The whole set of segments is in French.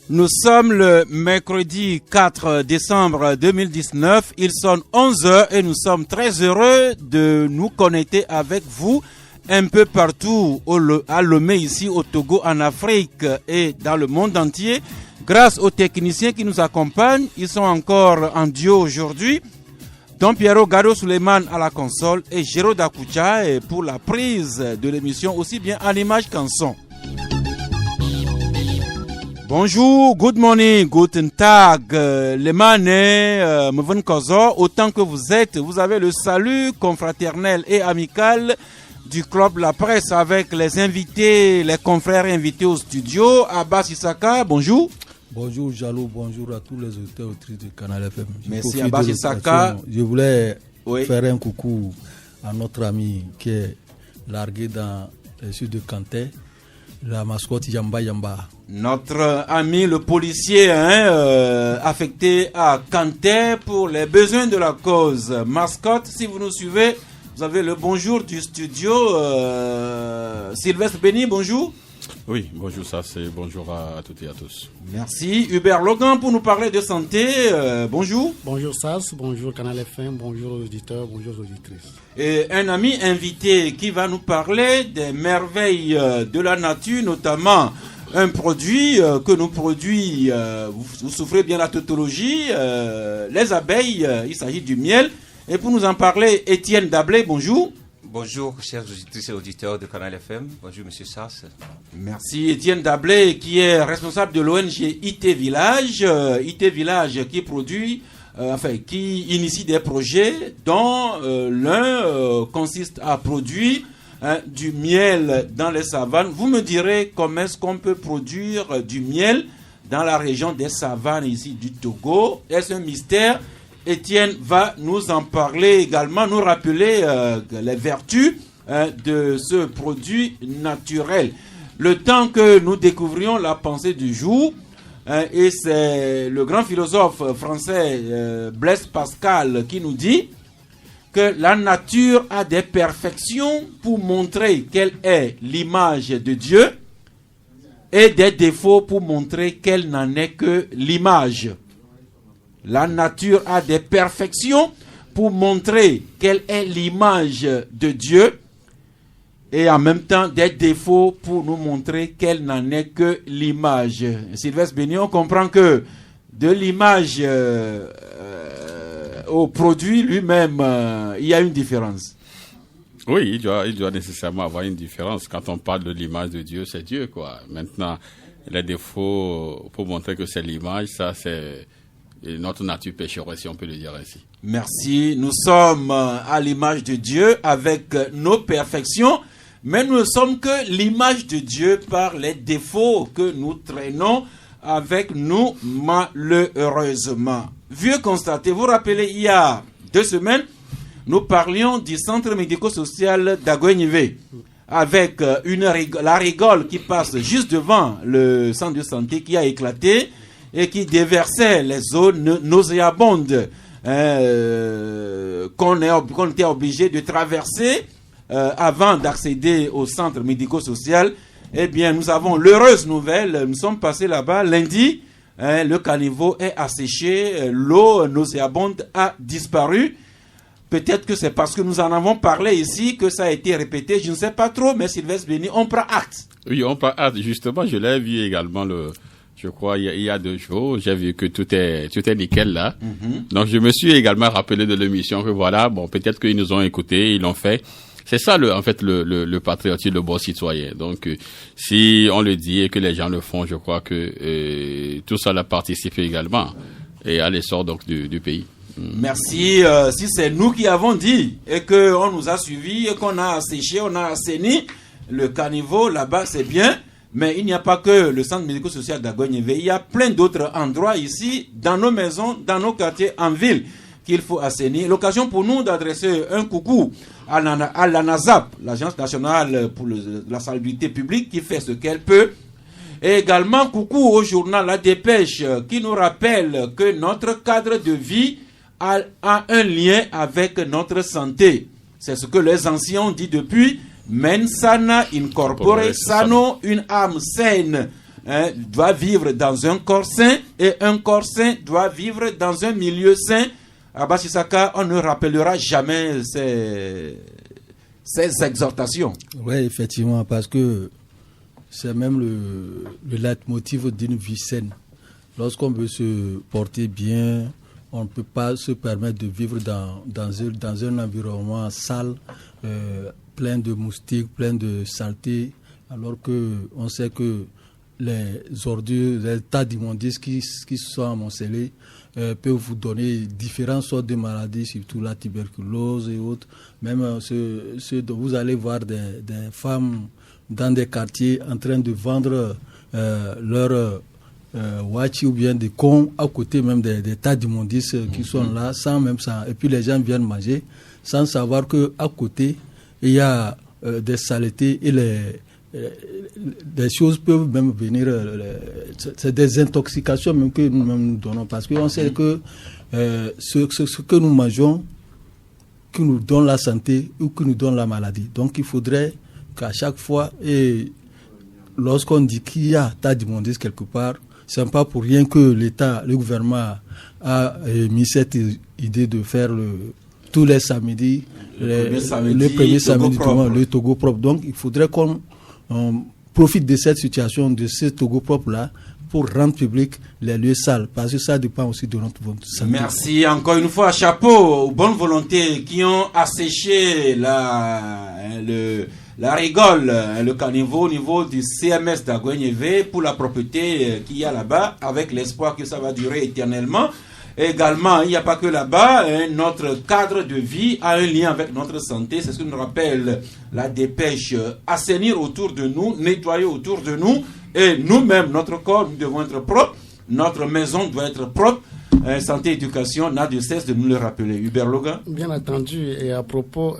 Nous sommes le mercredi 4 décembre 2019. Il sonne 11h et nous sommes très heureux de nous connecter avec vous un peu partout à Lomé, ici au Togo, en Afrique et dans le monde entier. Grâce aux techniciens qui nous accompagnent, ils sont encore en duo aujourd'hui. Don Piero Gado Suleiman à la console et Géraud Dakoucha pour la prise de l'émission aussi bien en image qu'en son. Bonjour, good morning, guten tag, les manes, mwen kozo, autant que vous êtes, vous avez le salut confraternel et amical du Club La Presse avec les invités, les confrères invités au studio. Abbas Issaka, bonjour. Bonjour Jalou, bonjour à tous les auditeurs et auditrices du Canal FM. Merci Abbas Issaka. Je voulais faire un coucou à notre ami qui est largué dans le sud de Kanté, la mascotte Yamba Yamba. Notre ami le policier affecté à Kanté pour les besoins de la cause. Mascotte, si vous nous suivez, vous avez le bonjour du studio. Sylvestre Béni, bonjour. Oui, bonjour, ça c'est bonjour à toutes et à tous. Merci. Hubert Logan pour nous parler de santé. Bonjour. Bonjour Sas, bonjour Canal FM, bonjour aux auditeurs, bonjour aux auditrices. Et un ami invité qui va nous parler des merveilles de la nature, notamment un produit que nous produit, vous souffrez bien la tautologie, les abeilles, il s'agit du miel. Et pour nous en parler, Étienne Dablé, bonjour. Bonjour, chers auditrices et auditeurs de Canal FM. Bonjour, monsieur Sass. Merci, Étienne Dablé, qui est responsable de l'ONG IT Village. IT Village qui produit, qui initie des projets dont l'un consiste à produire du miel dans les savanes. Vous me direz comment est-ce qu'on peut produire du miel dans la région des savanes ici du Togo. Est-ce un mystère? Étienne va nous en parler également, nous rappeler les vertus de ce produit naturel. Le temps que nous découvrions la pensée du jour, et c'est le grand philosophe français Blaise Pascal qui nous dit que la nature a des perfections pour montrer quelle est l'image de Dieu et des défauts pour montrer qu'elle n'en est que l'image. La nature a des perfections pour montrer quelle est l'image de Dieu et en même temps des défauts pour nous montrer qu'elle n'en est que l'image. Sylvestre Béni, on comprend que de l'image au produit lui-même, il y a une différence. Oui, il doit nécessairement avoir une différence. Quand on parle de l'image de Dieu, c'est Dieu, quoi. Maintenant, les défauts pour montrer que c'est l'image, ça c'est notre nature pécheresse, si on peut le dire ainsi. Merci. Nous sommes à l'image de Dieu avec nos perfections, mais nous ne sommes que l'image de Dieu par les défauts que nous traînons avec nous malheureusement. Vieux constaté, vous rappelez, il y a 2 semaines, nous parlions du centre médico-social d'Aguenivé avec la rigole qui passe juste devant le centre de santé qui a éclaté et qui déversait les eaux nauséabondes qu'on était obligé de traverser avant d'accéder au centre médico-social. Eh bien, nous avons l'heureuse nouvelle, nous sommes passés là-bas lundi, le caniveau est asséché, l'eau nauséabonde a disparu. Peut-être que c'est parce que nous en avons parlé ici que ça a été répété, je ne sais pas trop, mais Sylvestre Béni, on prend acte. Oui, on prend acte, justement, je l'ai vu également je crois, il y a 2 jours, j'ai vu que tout est nickel là. Mm-hmm. Donc, je me suis également rappelé de l'émission que voilà, bon, peut-être qu'ils nous ont écoutés, ils l'ont fait. C'est ça, le patriotisme, le bon citoyen. Donc, si on le dit et que les gens le font, je crois que tout ça participe également et à l'essor donc du pays. Merci. Si c'est nous qui avons dit et qu'on nous a suivis et qu'on a asséché, on a assaini le caniveau là-bas, c'est bien. Mais il n'y a pas que le centre médico-social d'Agogneve. Il y a plein d'autres endroits ici, dans nos maisons, dans nos quartiers, en ville, qu'il faut assainir. L'occasion pour nous d'adresser un coucou à l'ANASAP, l'Agence nationale pour la salubrité publique, qui fait ce qu'elle peut. Et également, coucou au journal La Dépêche, qui nous rappelle que notre cadre de vie a un lien avec notre santé. C'est ce que les anciens ont dit depuis. Mens sana in corpore sano, une âme saine doit vivre dans un corps sain et un corps sain doit vivre dans un milieu sain. Abba Sissaka, on ne rappellera jamais ces exhortations. Oui, effectivement, parce que c'est même le leitmotiv d'une vie saine. Lorsqu'on veut se porter bien, on ne peut pas se permettre de vivre dans un environnement sale, plein de moustiques, plein de saleté, alors qu'on sait que les ordures, les tas d'immondices qui sont amoncelés peuvent vous donner différentes sortes de maladies, surtout la tuberculose et autres. Même vous allez voir des femmes dans des quartiers en train de vendre leur wachi ou bien des cons à côté même des tas d'immondices qui sont là, sans même ça. Et puis les gens viennent manger sans savoir qu'à côté, il y a des saletés et des choses peuvent même venir. C'est des intoxications même que nous donnons parce qu'on sait que ce que nous mangeons, qui nous donne la santé ou qui nous donne la maladie. Donc il faudrait qu'à chaque fois, et lorsqu'on dit qu'il y a tas d'immondices quelque part, ce n'est pas pour rien que le gouvernement a mis cette idée de faire tous les samedis, le premier samedi, le Togo propre. Donc il faudrait qu'on profite de cette situation, de ce Togo propre-là, pour rendre public les lieux sales, parce que ça dépend aussi de notre santé. Merci encore une fois, chapeau aux bonnes volontés qui ont asséché la rigole, le caniveau au niveau du CMS d'Agouenieve pour la propreté qu'il y a là-bas, avec l'espoir que ça va durer éternellement. Et également, il n'y a pas que là-bas, notre cadre de vie a un lien avec notre santé. C'est ce que nous rappelle la dépêche. Assainir autour de nous, nettoyer autour de nous. Et nous-mêmes, notre corps, nous devons être propres. Notre maison doit être propre. Santé et éducation n'a de cesse de nous le rappeler. Hubert Loga. Bien entendu. Et à propos,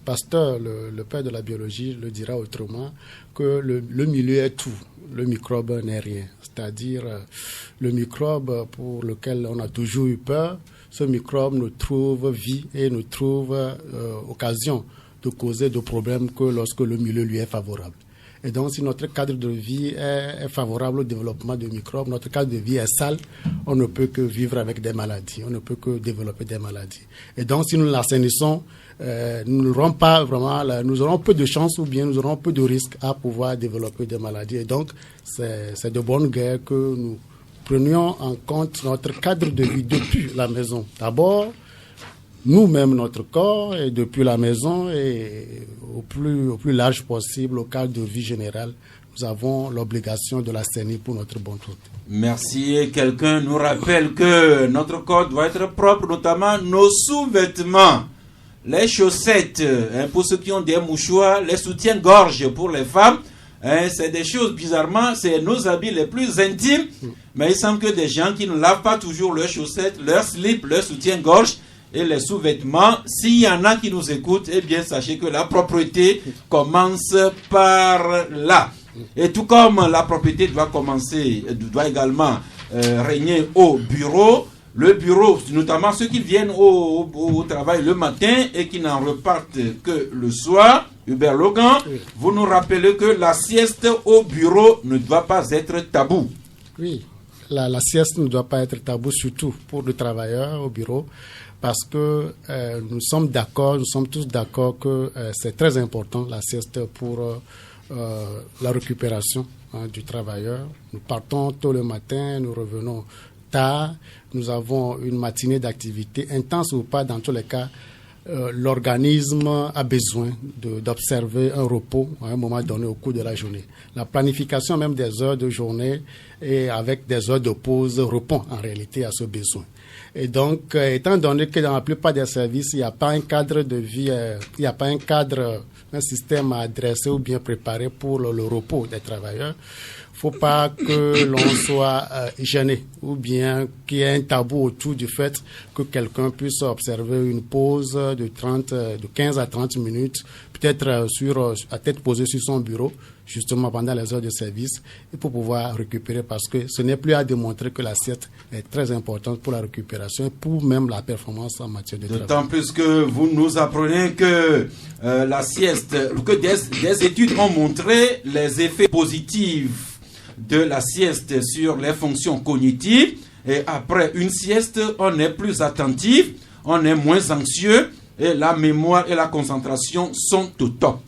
Pasteur, le père de la biologie, le dira autrement, que le milieu est tout. Le microbe n'est rien. C'est-à-dire le microbe pour lequel on a toujours eu peur, ce microbe nous trouve vie et nous trouve occasion de causer des problèmes que lorsque le milieu lui est favorable. Et donc, si notre cadre de vie est favorable au développement de microbes, notre cadre de vie est sale, on ne peut que vivre avec des maladies, on ne peut que développer des maladies. Et donc, si nous l'assainissons, nous n'aurons pas vraiment, nous aurons peu de chance ou bien nous aurons peu de risques à pouvoir développer des maladies. Et donc, c'est de bonne guerre que nous prenions en compte notre cadre de vie depuis la maison. D'abord, nous-mêmes, notre corps, et depuis la maison et au plus large possible, au cadre de vie générale, nous avons l'obligation de l'assainir pour notre bonne santé. Merci. Et quelqu'un nous rappelle que notre corps doit être propre, notamment nos sous-vêtements, les chaussettes, pour ceux qui ont des mouchoirs, les soutiens-gorge pour les femmes. C'est des choses, bizarrement, c'est nos habits les plus intimes, mais il semble que des gens qui ne lavent pas toujours leurs chaussettes, leurs slips, leurs soutiens-gorge et les sous-vêtements, s'il y en a qui nous écoutent, eh bien, sachez que la propreté commence par là. Et tout comme la propreté doit également régner au bureau, le bureau, notamment ceux qui viennent au travail le matin et qui n'en repartent que le soir, Hubert Logan, vous nous rappelez que la sieste au bureau ne doit pas être tabou. Oui, la sieste ne doit pas être tabou, surtout pour le travailleur au bureau, parce que nous sommes tous d'accord que c'est très important la sieste pour la récupération du travailleur. Nous partons tôt le matin, nous revenons tard, nous avons une matinée d'activité, intense ou pas, dans tous les cas, l'organisme a besoin d'observer un repos à un moment donné au cours de la journée. La planification même des heures de journée et avec des heures de pause répond en réalité à ce besoin. Et donc, étant donné que dans la plupart des services, il n'y a pas un cadre de vie, il n'y a pas un système adressé ou bien préparé pour le repos des travailleurs, il ne faut pas que l'on soit gêné ou bien qu'il y ait un tabou autour du fait que quelqu'un puisse observer une pause de 15 à 30 minutes, peut-être à tête posée sur son bureau, justement pendant les heures de service, et pour pouvoir récupérer, parce que ce n'est plus à démontrer que la sieste est très importante pour la récupération et pour même la performance en matière de travail. D'autant plus que vous nous apprenez que la sieste, que des études ont montré les effets positifs de la sieste sur les fonctions cognitives. Et après une sieste, on est plus attentif, on est moins anxieux et la mémoire et la concentration sont au top.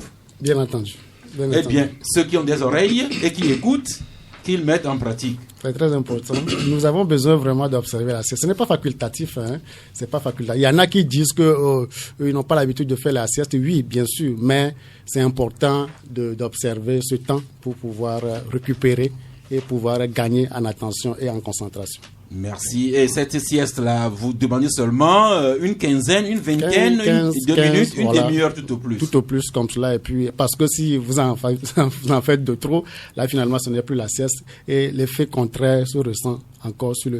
Bien entendu. Eh bien, ceux qui ont des oreilles et qui écoutent, qu'ils mettent en pratique. C'est très important. Nous avons besoin vraiment d'observer la sieste. Ce n'est pas facultatif. C'est pas facultatif. Il y en a qui disent qu'ils n'ont pas l'habitude de faire la sieste. Oui, bien sûr, mais c'est important d'observer ce temps pour pouvoir récupérer et pouvoir gagner en attention et en concentration. Merci. Et cette sieste-là, vous demandez seulement une quinzaine, une vingtaine, 2 minutes, une demi-heure tout au plus. Tout au plus comme cela. Et puis, parce que si vous en faites de trop, là finalement ce n'est plus la sieste et l'effet contraire se ressent encore sur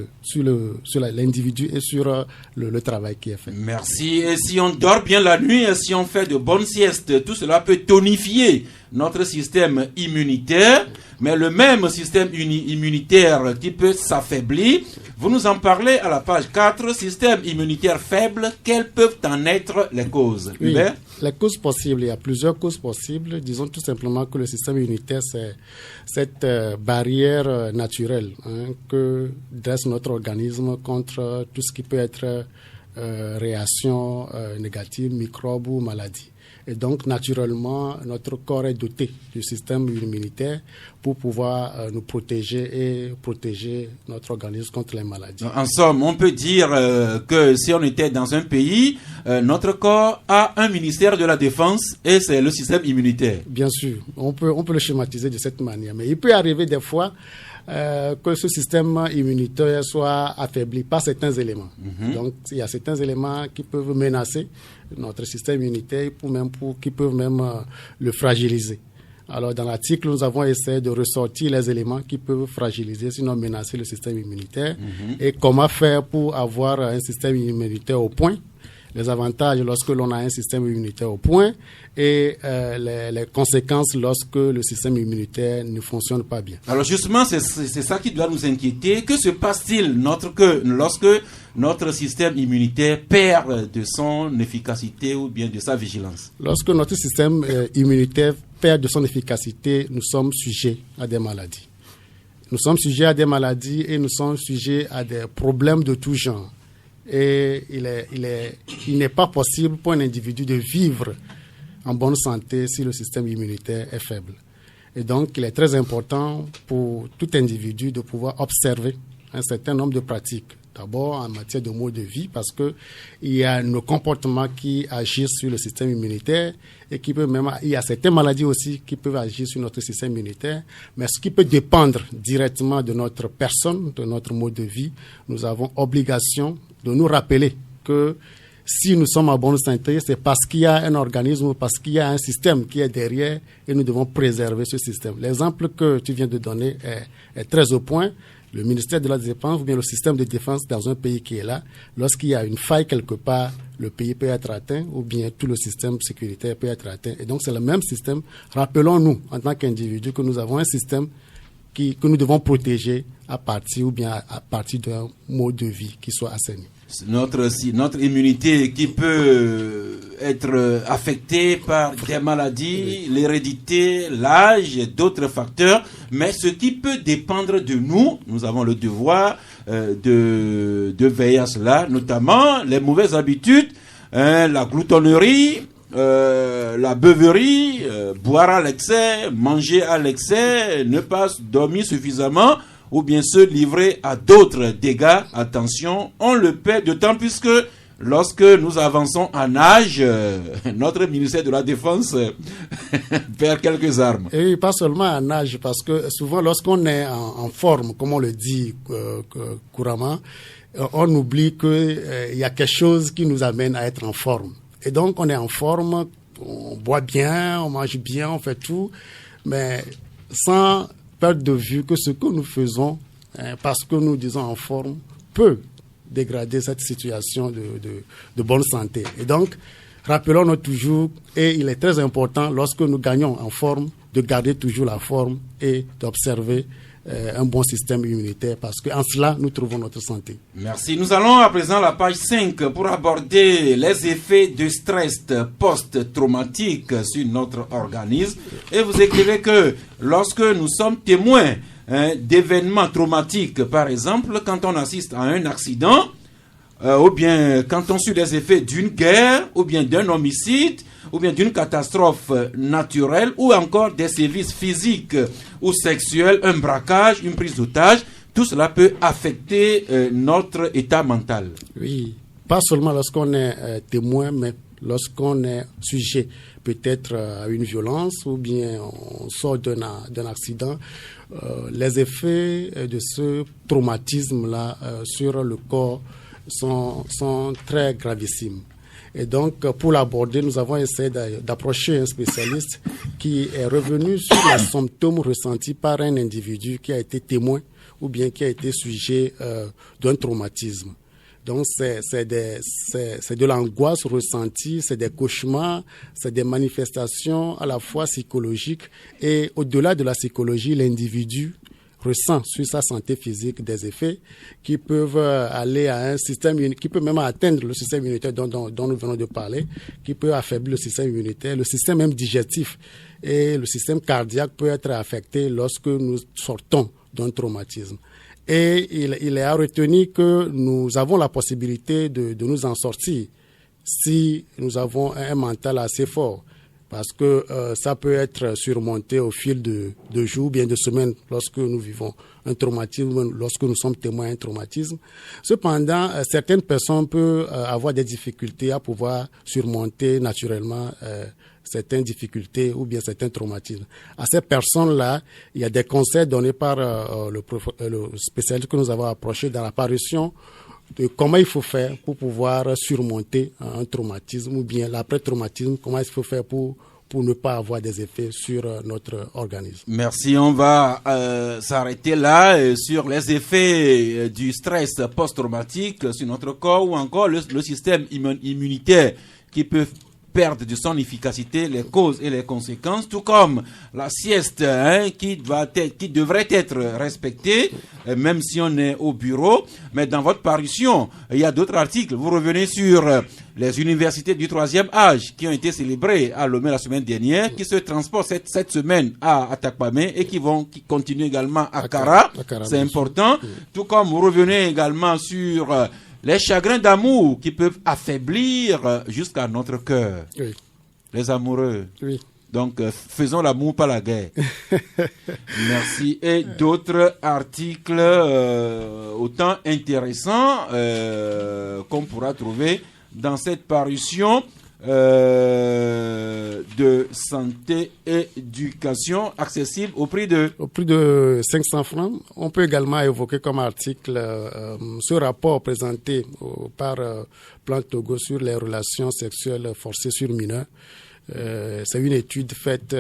l'individu et sur le travail qui est fait. Merci. Et si on dort bien la nuit, et si on fait de bonnes siestes, tout cela peut tonifier notre système immunitaire, mais le même système immunitaire qui peut s'affaiblir. Vous nous en parlez à la page 4, système immunitaire faible, quelles peuvent en être les causes? Oui, les causes possibles, il y a plusieurs causes possibles. Disons tout simplement que le système immunitaire, c'est cette barrière naturelle que dresse notre organisme contre tout ce qui peut être réaction négative, microbes ou maladies. Et donc, naturellement, notre corps est doté du système immunitaire pour pouvoir nous protéger et protéger notre organisme contre les maladies. En somme, on peut dire que si on était dans un pays, notre corps a un ministère de la Défense et c'est le système immunitaire. Bien sûr, on peut le schématiser de cette manière. Mais il peut arriver des fois que ce système immunitaire soit affaibli par certains éléments. Donc, il y a certains éléments qui peuvent menacer notre système immunitaire qui peuvent même le fragiliser. Alors, dans l'article, nous avons essayé de ressortir les éléments qui peuvent fragiliser, sinon menacer le système immunitaire et comment faire pour avoir un système immunitaire au point. Les avantages lorsque l'on a un système immunitaire au point et les conséquences lorsque le système immunitaire ne fonctionne pas bien. Alors justement, c'est ça qui doit nous inquiéter. Que se passe-t-il lorsque notre système immunitaire perd de son efficacité ou bien de sa vigilance? Lorsque notre système immunitaire perd de son efficacité, nous sommes sujets à des maladies. Nous sommes sujets à des maladies et nous sommes sujets à des problèmes de tout genre. Et il n'est pas possible pour un individu de vivre en bonne santé si le système immunitaire est faible. Et donc, il est très important pour tout individu de pouvoir observer un certain nombre de pratiques. D'abord, en matière de mode de vie, parce que il y a nos comportements qui agissent sur le système immunitaire et il y a certaines maladies aussi qui peuvent agir sur notre système immunitaire. Mais ce qui peut dépendre directement de notre personne, de notre mode de vie, nous avons obligation de nous rappeler que si nous sommes en bonne santé, c'est parce qu'il y a un organisme, parce qu'il y a un système qui est derrière et nous devons préserver ce système. L'exemple que tu viens de donner est très au point. Le ministère de la Défense ou bien le système de défense dans un pays qui est là, lorsqu'il y a une faille quelque part, le pays peut être atteint ou bien tout le système sécuritaire peut être atteint. Et donc c'est le même système. Rappelons-nous en tant qu'individus que nous avons un système que nous devons protéger à partir d'un mode de vie qui soit assaini. Notre immunité qui peut être affectée par des maladies, l'hérédité, l'âge et d'autres facteurs, mais ce qui peut dépendre de nous, nous avons le devoir de veiller à cela, notamment les mauvaises habitudes, la gloutonnerie, la beuverie, boire à l'excès, manger à l'excès, ne pas dormir suffisamment, ou bien se livrer à d'autres dégâts. Attention, on le paie d'autant plus que lorsque nous avançons en âge, notre ministère de la Défense perd quelques armes. Et pas seulement en âge, parce que souvent lorsqu'on est en forme, comme on le dit couramment, on oublie qu'il y a quelque chose qui nous amène à être en forme. Et donc on est en forme, on boit bien, on mange bien, on fait tout, mais sans perdre de vue que ce que nous faisons, parce que nous disons en forme, peut dégrader cette situation de bonne santé. Et donc, rappelons-nous toujours, et il est très important, lorsque nous gagnons en forme, de garder toujours la forme et d'observer un bon système immunitaire, parce qu'en cela, nous trouvons notre santé. Merci. Nous allons à présent à la page 5 pour aborder les effets de stress post-traumatique sur notre organisme. Et vous écrivez que lorsque nous sommes témoins d'événements traumatiques, par exemple, quand on assiste à un accident, ou bien quand on suit les effets d'une guerre, ou bien d'un homicide, ou bien d'une catastrophe naturelle, ou encore des sévices physiques ou sexuels, un braquage, une prise d'otage, tout cela peut affecter notre état mental. Oui, pas seulement lorsqu'on est témoin, mais lorsqu'on est sujet peut-être à une violence ou bien on sort d'un accident, les effets de ce traumatisme-là sur le corps sont très gravissimes. Et donc, pour l'aborder, nous avons essayé d'approcher un spécialiste qui est revenu sur les symptômes ressentis par un individu qui a été témoin ou bien qui a été sujet d'un traumatisme. Donc, c'est de l'angoisse ressentie, c'est des cauchemars, c'est des manifestations à la fois psychologiques et au-delà de la psychologie, l'individu ressent sur sa santé physique des effets qui peuvent aller à un système, qui peut même atteindre le système immunitaire dont nous venons de parler, qui peut affaiblir le système immunitaire, le système même digestif et le système cardiaque peut être affecté lorsque nous sortons d'un traumatisme. Et il est à retenir que nous avons la possibilité de nous en sortir si nous avons un mental assez fort. Parce que ça peut être surmonté au fil de jours, bien de semaines, lorsque nous vivons un traumatisme, lorsque nous sommes témoins d'un traumatisme. Cependant, certaines personnes peuvent avoir des difficultés à pouvoir surmonter naturellement certaines difficultés ou bien certains traumatismes. À ces personnes-là, il y a des conseils donnés par le spécialiste que nous avons approché dans la parution de comment il faut faire pour pouvoir surmonter un traumatisme ou bien l'après-traumatisme, comment il faut faire pour ne pas avoir des effets sur notre organisme. Merci, on va s'arrêter là sur les effets du stress post-traumatique sur notre corps ou encore le système immunitaire qui peut perdre de son efficacité, les causes et les conséquences, tout comme la sieste qui devrait être respectée, même si on est au bureau. Mais dans votre parution, il y a d'autres articles. Vous revenez sur les universités du 3e âge qui ont été célébrées à Lomé la semaine dernière, qui se transportent cette semaine à Atakpamé et qui continuent également à Kara. C'est important. Tout comme vous revenez également sur les chagrins d'amour qui peuvent affaiblir jusqu'à notre cœur. Oui. Les amoureux. Oui. Donc, faisons l'amour, pas la guerre. Merci. Et d'autres articles autant intéressants qu'on pourra trouver dans cette parution de santé et éducation accessible au prix de 500 francs. On peut également évoquer comme article ce rapport présenté par Plan Togo sur les relations sexuelles forcées sur mineurs. C'est une étude faite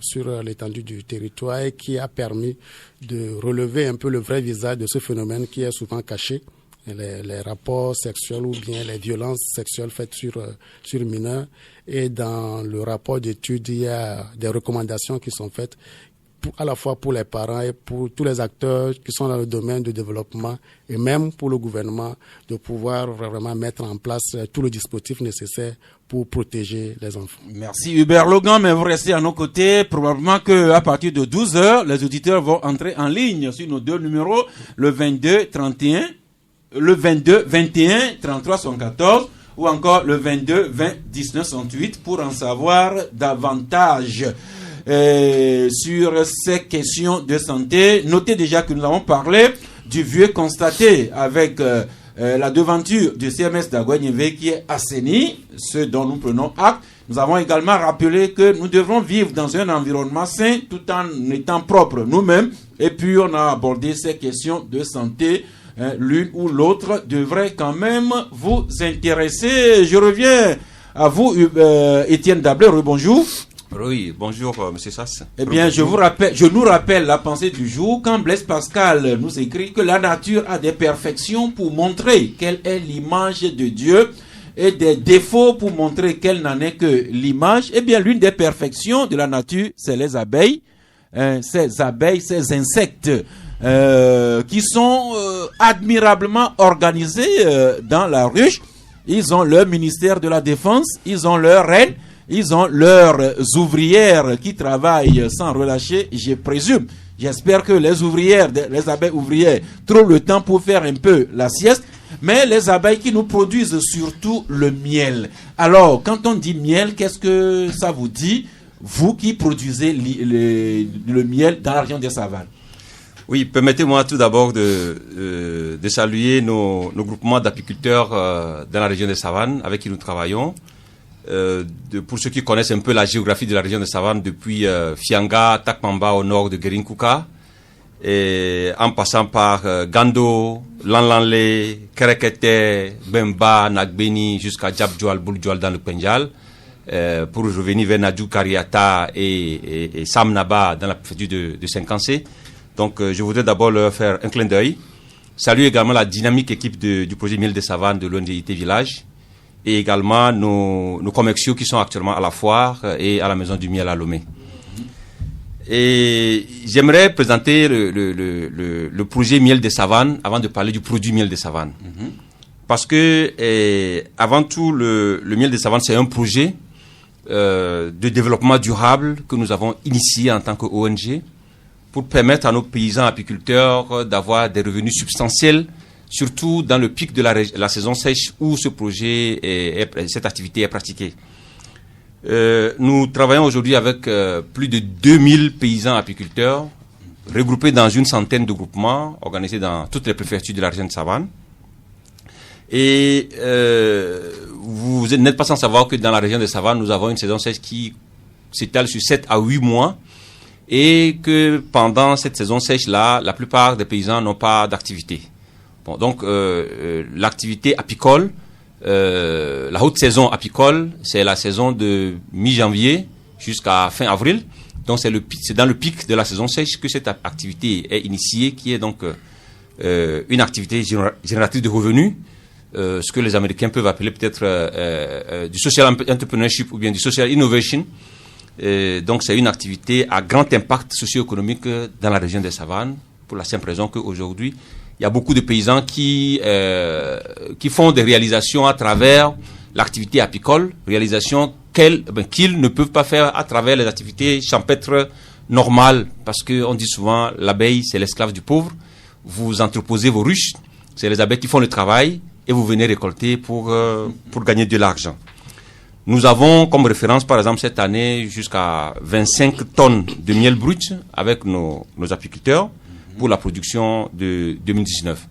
sur l'étendue du territoire et qui a permis de relever un peu le vrai visage de ce phénomène qui est souvent caché. Les rapports sexuels ou bien les violences sexuelles faites sur mineurs. Et dans le rapport d'étude, il y a des recommandations qui sont faites à la fois pour les parents et pour tous les acteurs qui sont dans le domaine du développement et même pour le gouvernement de pouvoir vraiment mettre en place tout le dispositif nécessaire pour protéger les enfants. Merci Hubert Logan, mais vous restez à nos côtés. Probablement qu'à partir de 12h, les auditeurs vont entrer en ligne sur nos deux numéros, le 22 31, le 22 21 33 74 ou encore le 22 20 19 68 pour en savoir davantage sur ces questions de santé. Notez déjà que nous avons parlé du vieux constaté avec la devanture du CMS d'Aguagneve qui est assainie, ce dont nous prenons acte. Nous avons également rappelé que nous devrons vivre dans un environnement sain tout en étant propres nous-mêmes. Et puis on a abordé ces questions de santé. L'une ou l'autre devrait quand même vous intéresser. Je reviens à vous, Étienne Dablé. Bonjour. Oui, bonjour, monsieur Sass. Eh bien, je nous rappelle la pensée du jour quand Blaise Pascal nous écrit que la nature a des perfections pour montrer quelle est l'image de Dieu et des défauts pour montrer qu'elle n'en est que l'image. Eh bien, l'une des perfections de la nature, c'est les abeilles. Ces abeilles, ces insectes qui sont admirablement organisés dans la ruche. Ils ont leur ministère de la Défense, ils ont leur reine, ils ont leurs ouvrières qui travaillent sans relâcher, je présume. J'espère que les abeilles ouvrières trouvent le temps pour faire un peu la sieste. Mais les abeilles qui nous produisent surtout le miel. Alors, quand on dit miel, qu'est-ce que ça vous dit, vous qui produisez le miel dans la région des savanes? Oui, permettez-moi tout d'abord de saluer nos groupements d'apiculteurs dans la région des savanes avec qui nous travaillons. Pour ceux qui connaissent un peu la géographie de la région des savanes, depuis Fianga, Takmamba au nord de Gerinkuka, et en passant par Gando, Lanlanle, Kerekete, Bemba, Nagbeni, jusqu'à Djabdjoual, Bouljdjoual dans le Pendjal, pour revenir vers Nadjou, Kariata et Samnaba dans la préfecture de Senkansé. Donc je voudrais d'abord leur faire un clin d'œil. Saluer également la dynamique équipe du projet Miel des Savanes de l'ONG Village et également nos commerciaux qui sont actuellement à la foire et à la Maison du Miel à Lomé. Et j'aimerais présenter le projet Miel des Savanes avant de parler du produit Miel des Savanes. Parce que, avant tout, le Miel des Savanes, c'est un projet de développement durable que nous avons initié en tant qu'ONG pour permettre à nos paysans apiculteurs d'avoir des revenus substantiels, surtout dans le pic de la saison sèche où ce projet, cette activité est pratiquée. Nous travaillons aujourd'hui avec plus de 2000 paysans apiculteurs regroupés dans une centaine de groupements organisés dans toutes les préfectures de la région de Savane. Et vous n'êtes pas sans savoir que dans la région de Savane, nous avons une saison sèche qui s'étale sur 7 à 8 mois et que pendant cette saison sèche-là, la plupart des paysans n'ont pas d'activité. Bon, donc l'activité apicole, la haute saison apicole, c'est la saison de mi-janvier jusqu'à fin avril. Donc c'est dans le pic de la saison sèche que cette activité est initiée, qui est donc une activité génératrice de revenus, ce que les Américains peuvent appeler peut-être du social entrepreneurship ou bien du social innovation. Donc c'est une activité à grand impact socio-économique dans la région des Savanes, pour la simple raison qu'aujourd'hui, il y a beaucoup de paysans qui font des réalisations à travers l'activité apicole, réalisations qu'ils ne peuvent pas faire à travers les activités champêtres normales, parce qu'on dit souvent l'abeille c'est l'esclave du pauvre. Vous entreposez vos ruches, c'est les abeilles qui font le travail et vous venez récolter pour gagner de l'argent. Nous avons comme référence par exemple cette année jusqu'à 25 tonnes de miel brut avec nos apiculteurs pour la production de 2019.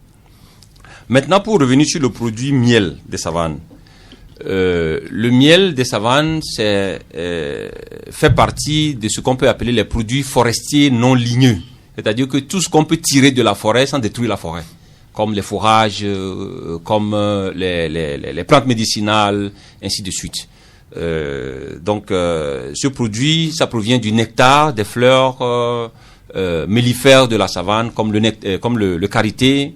Maintenant, pour revenir sur le produit miel des savanes. Le miel des savanes fait partie de ce qu'on peut appeler les produits forestiers non ligneux. C'est-à-dire que tout ce qu'on peut tirer de la forêt sans détruire la forêt, comme les fourrages, comme les plantes médicinales, ainsi de suite. Donc, ce produit, ça provient du nectar, des fleurs mellifères de la savane, comme le karité,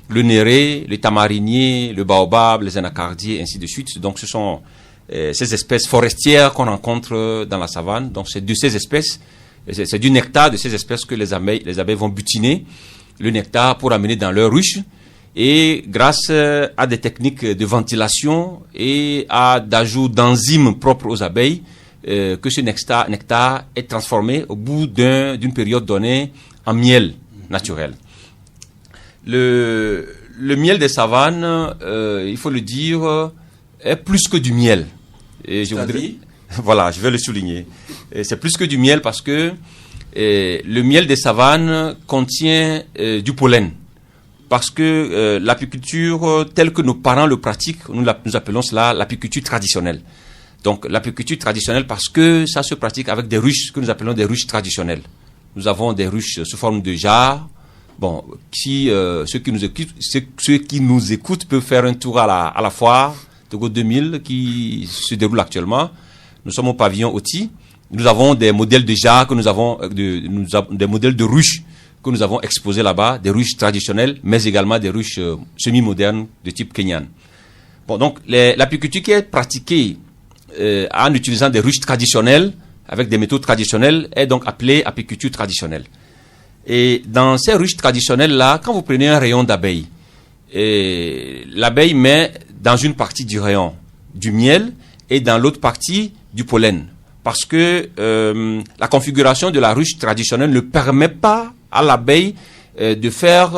le néré, le tamarinier, le baobab, les anacardiers, ainsi de suite. Donc, ce sont ces espèces forestières qu'on rencontre dans la savane. Donc, c'est de ces espèces, c'est du nectar de ces espèces que les abeilles vont butiner le nectar pour amener dans leur ruche. Et grâce à des techniques de ventilation et à d'ajout d'enzymes propres aux abeilles, que ce nectar est transformé au bout d'une période donnée en miel naturel. Le miel des savanes, il faut le dire, est plus que du miel. Et voilà, je vais le souligner. C'est plus que du miel parce que le miel des savanes contient du pollen. Parce que l'apiculture telle que nos parents le pratiquent, nous appelons cela l'apiculture traditionnelle. Donc l'apiculture traditionnelle parce que ça se pratique avec des ruches que nous appelons des ruches traditionnelles. Nous avons des ruches sous forme de jarres. Bon, ceux qui nous écoutent peuvent faire un tour à la foire Togo 2000 qui se déroule actuellement. Nous sommes au pavillon Oti. Nous avons des modèles de jarres que nous avons des modèles de ruches que nous avons exposés là-bas, des ruches traditionnelles, mais également des ruches semi-modernes de type kenyan. Bon, donc l'apiculture qui est pratiquée en utilisant des ruches traditionnelles, avec des méthodes traditionnelles, est donc appelée apiculture traditionnelle. Et dans ces ruches traditionnelles-là, quand vous prenez un rayon d'abeilles, l'abeille met dans une partie du rayon du miel et dans l'autre partie du pollen. Parce que la configuration de la ruche traditionnelle ne permet pas à l'abeille de faire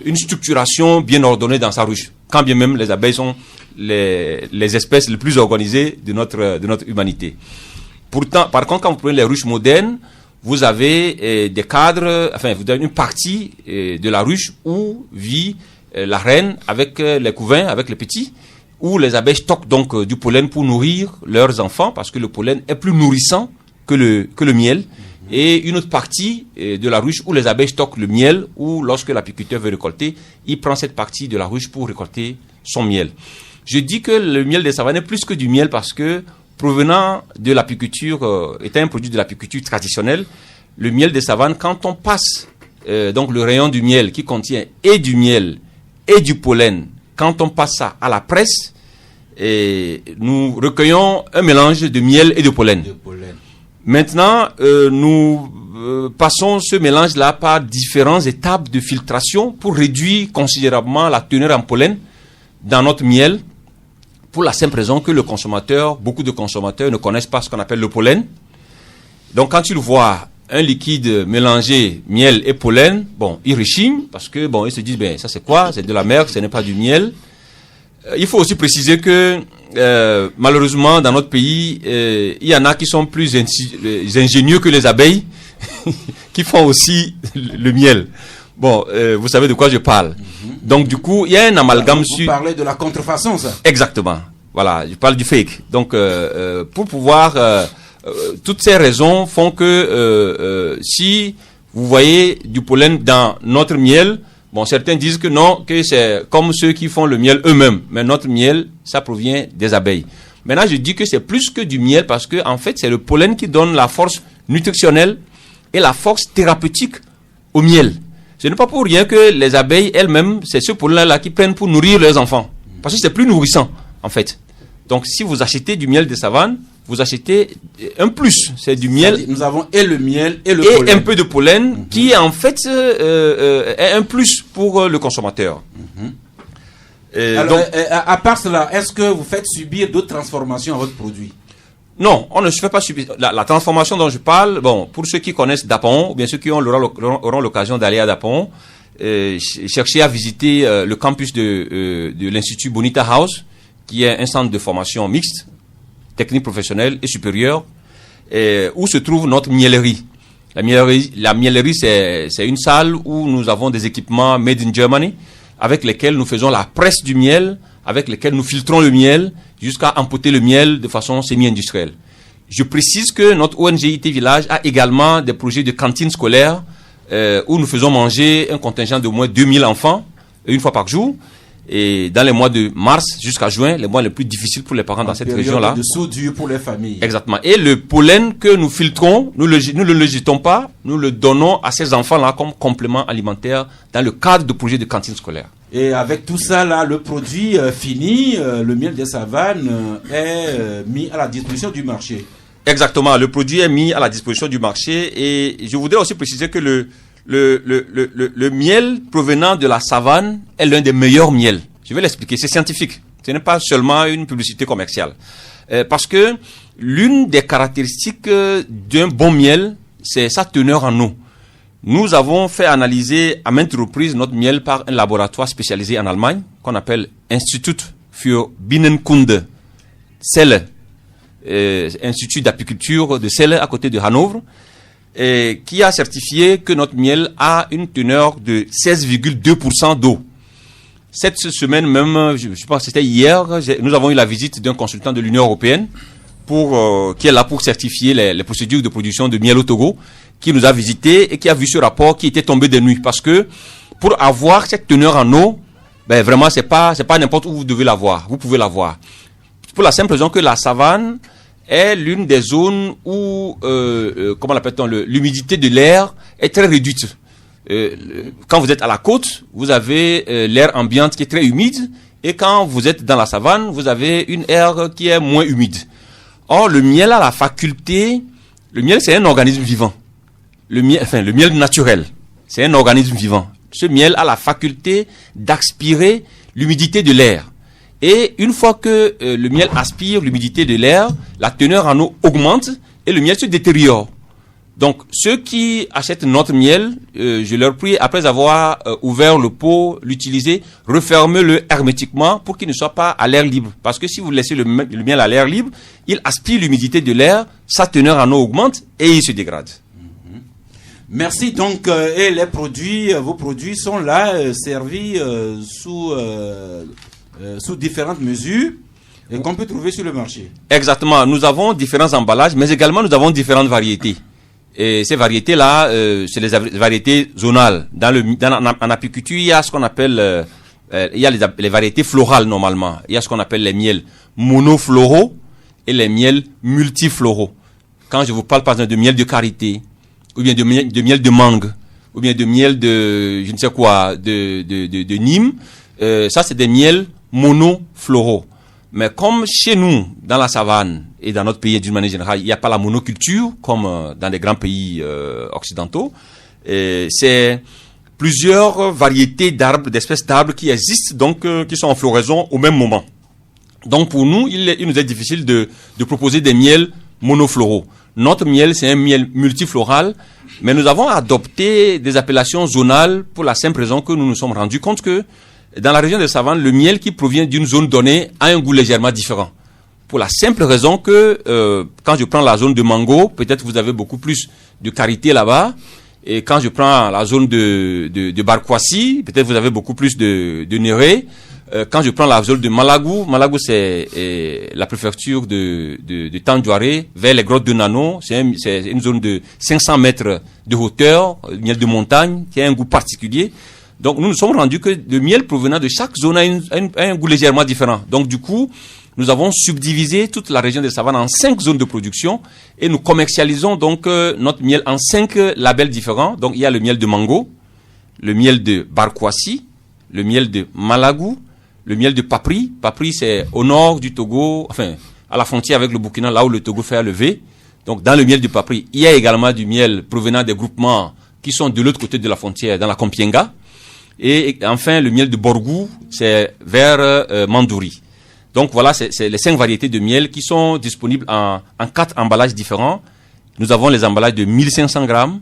une structuration bien ordonnée dans sa ruche. Quand bien même les abeilles sont les espèces les plus organisées de notre humanité. Pourtant, par contre, quand vous prenez les ruches modernes, vous avez des cadres, enfin, vous avez une partie de la ruche où vit la reine avec les couvains, avec les petits, où les abeilles stockent donc du pollen pour nourrir leurs enfants, parce que le pollen est plus nourrissant que le miel. Et une autre partie de la ruche où les abeilles stockent le miel, où lorsque l'apiculteur veut récolter, il prend cette partie de la ruche pour récolter son miel. Je dis que le miel des savanes est plus que du miel parce que provenant de l'apiculture, étant un produit de l'apiculture traditionnelle, le miel des savanes, quand on passe donc le rayon du miel qui contient et du miel et du pollen, quand on passe ça à la presse, nous recueillons un mélange de miel et de pollen. Maintenant, nous passons ce mélange-là par différentes étapes de filtration pour réduire considérablement la teneur en pollen dans notre miel, pour la simple raison que beaucoup de consommateurs ne connaissent pas ce qu'on appelle le pollen. Donc quand ils voient un liquide mélangé miel et pollen, bon, ils rechignent parce que bon, ils se disent ça c'est quoi? C'est de la merde, ce n'est pas du miel. Il faut aussi préciser que malheureusement dans notre pays, il y en a qui sont plus ingénieux que les abeilles, qui font aussi le miel. Bon, vous savez de quoi je parle. Donc du coup, il y a un amalgame sur... Vous parlez de la contrefaçon, ça. Exactement. Voilà, je parle du fake. Donc pour pouvoir... toutes ces raisons font que si vous voyez du pollen dans notre miel, bon, certains disent que non, que c'est comme ceux qui font le miel eux-mêmes. Mais notre miel, ça provient des abeilles. Maintenant, je dis que c'est plus que du miel parce que en fait, c'est le pollen qui donne la force nutritionnelle et la force thérapeutique au miel. Ce n'est pas pour rien que les abeilles elles-mêmes, c'est ce pollen-là qui prennent pour nourrir leurs enfants. Parce que c'est plus nourrissant, en fait. Donc, si vous achetez du miel de savane, vous achetez un plus. C'est du miel. Nous avons et le miel et le pollen. Et un peu de pollen qui, en fait, est un plus pour le consommateur. Alors, donc, à part cela, est-ce que vous faites subir d'autres transformations à votre produit? Non, on ne se fait pas subir. La transformation dont je parle, bon, pour ceux qui connaissent Dapon, ou bien ceux qui auront l'occasion d'aller à Dapon, cherchez à visiter le campus de l'Institut Bonita House, qui est un centre de formation mixte, technique professionnelle et supérieure, où se trouve notre miellerie. La miellerie, c'est une salle où nous avons des équipements made in Germany, avec lesquels nous faisons la presse du miel, avec lesquels nous filtrons le miel, jusqu'à empoter le miel de façon semi-industrielle. Je précise que notre ONG IT Village a également des projets de cantine scolaire, où nous faisons manger un contingent de moins 2000 enfants, une fois par jour. Et dans les mois de mars jusqu'à juin, les mois les plus difficiles pour les parents dans cette région-là. De soudure pour les familles. Exactement. Et le pollen que nous filtrons, nous ne le jetons pas, nous le donnons à ces enfants-là comme complément alimentaire dans le cadre de projets de cantine scolaire. Et avec tout ça, là, le produit fini, le miel des savanes, est mis à la disposition du marché. Exactement. Le produit est mis à la disposition du marché. Et je voudrais aussi préciser que le miel provenant de la savane est l'un des meilleurs miels. Je vais l'expliquer, c'est scientifique. Ce n'est pas seulement une publicité commerciale. Parce que l'une des caractéristiques d'un bon miel, c'est sa teneur en eau. Nous avons fait analyser à maintes reprises notre miel par un laboratoire spécialisé en Allemagne, qu'on appelle Institut für Bienenkunde Celle, Institut d'apiculture de Celle à côté de Hanovre, qui a certifié que notre miel a une teneur de 16,2% d'eau. Cette semaine même, je pense que c'était hier, nous avons eu la visite d'un consultant de l'Union européenne qui est là pour certifier les procédures de production de miel au Togo, qui nous a visité et qui a vu ce rapport qui était tombé de nuit. Parce que pour avoir cette teneur en eau, vraiment, c'est pas n'importe où vous devez l'avoir. Vous pouvez l'avoir. Pour la simple raison que la savane est l'une des zones où, comment l'appelle-t-on, l'humidité de l'air est très réduite. Quand vous êtes à la côte, vous avez l'air ambiant qui est très humide, et quand vous êtes dans la savane, vous avez une air qui est moins humide. Or, le miel a la faculté, le miel c'est un organisme vivant. Le miel naturel, c'est un organisme vivant. Ce miel a la faculté d'aspirer l'humidité de l'air. Et une fois que le miel aspire l'humidité de l'air, la teneur en eau augmente et le miel se détériore. Donc, ceux qui achètent notre miel, je leur prie, après avoir ouvert le pot, l'utiliser, refermez-le hermétiquement pour qu'il ne soit pas à l'air libre. Parce que si vous laissez le miel à l'air libre, il aspire l'humidité de l'air, sa teneur en eau augmente et il se dégrade. Merci. Donc, et les produits, vos produits sont là, servis sous différentes mesures et qu'on peut trouver sur le marché. Exactement. Nous avons différents emballages, mais également nous avons différentes variétés. Et ces variétés-là, c'est les variétés zonales. En apiculture, il y a ce qu'on appelle, il y a les variétés florales normalement. Il y a ce qu'on appelle les miels monofloraux et les miels multifloraux. Quand je vous parle par exemple de miel de karité, ou bien de miel de mangue, ou bien de miel de, je ne sais quoi, de Nîmes, ça c'est des miels monofloraux. Mais comme chez nous, dans la savane et dans notre pays d'une manière générale, il n'y a pas la monoculture comme dans les grands pays occidentaux, c'est plusieurs variétés d'arbres, d'espèces d'arbres qui existent, donc qui sont en floraison au même moment. Donc pour nous, il nous est difficile de proposer des miels monofloraux. Notre miel, c'est un miel multifloral, mais nous avons adopté des appellations zonales pour la simple raison que nous nous sommes rendus compte que dans la région des savanes, le miel qui provient d'une zone donnée a un goût légèrement différent. Pour la simple raison que quand je prends la zone de mango, peut-être vous avez beaucoup plus de karité là-bas, et quand je prends la zone de Barkwasi, peut-être vous avez beaucoup plus de néré. Quand je prends la zone de Malagou c'est la préfecture de Tandjouaré vers les grottes de Nano, c'est une zone de 500 mètres de hauteur, miel de montagne, qui a un goût particulier. Donc nous nous sommes rendus que le miel provenant de chaque zone a un goût légèrement différent. Donc du coup, nous avons subdivisé toute la région des savanes en 5 zones de production et nous commercialisons donc notre miel en 5 labels différents. Donc il y a le miel de mango, le miel de Barkwasi, le miel de Malagou, le miel de Papri. Papri, c'est au nord du Togo, enfin, à la frontière avec le Burkina, là où le Togo fait lever. Donc, dans le miel de Papri, il y a également du miel provenant des groupements qui sont de l'autre côté de la frontière, dans la Kompienga. Et enfin, le miel de Borgou, c'est vers Mandouri. Donc, voilà, c'est les 5 variétés de miel qui sont disponibles en 4 emballages différents. Nous avons les emballages de 1500 grammes,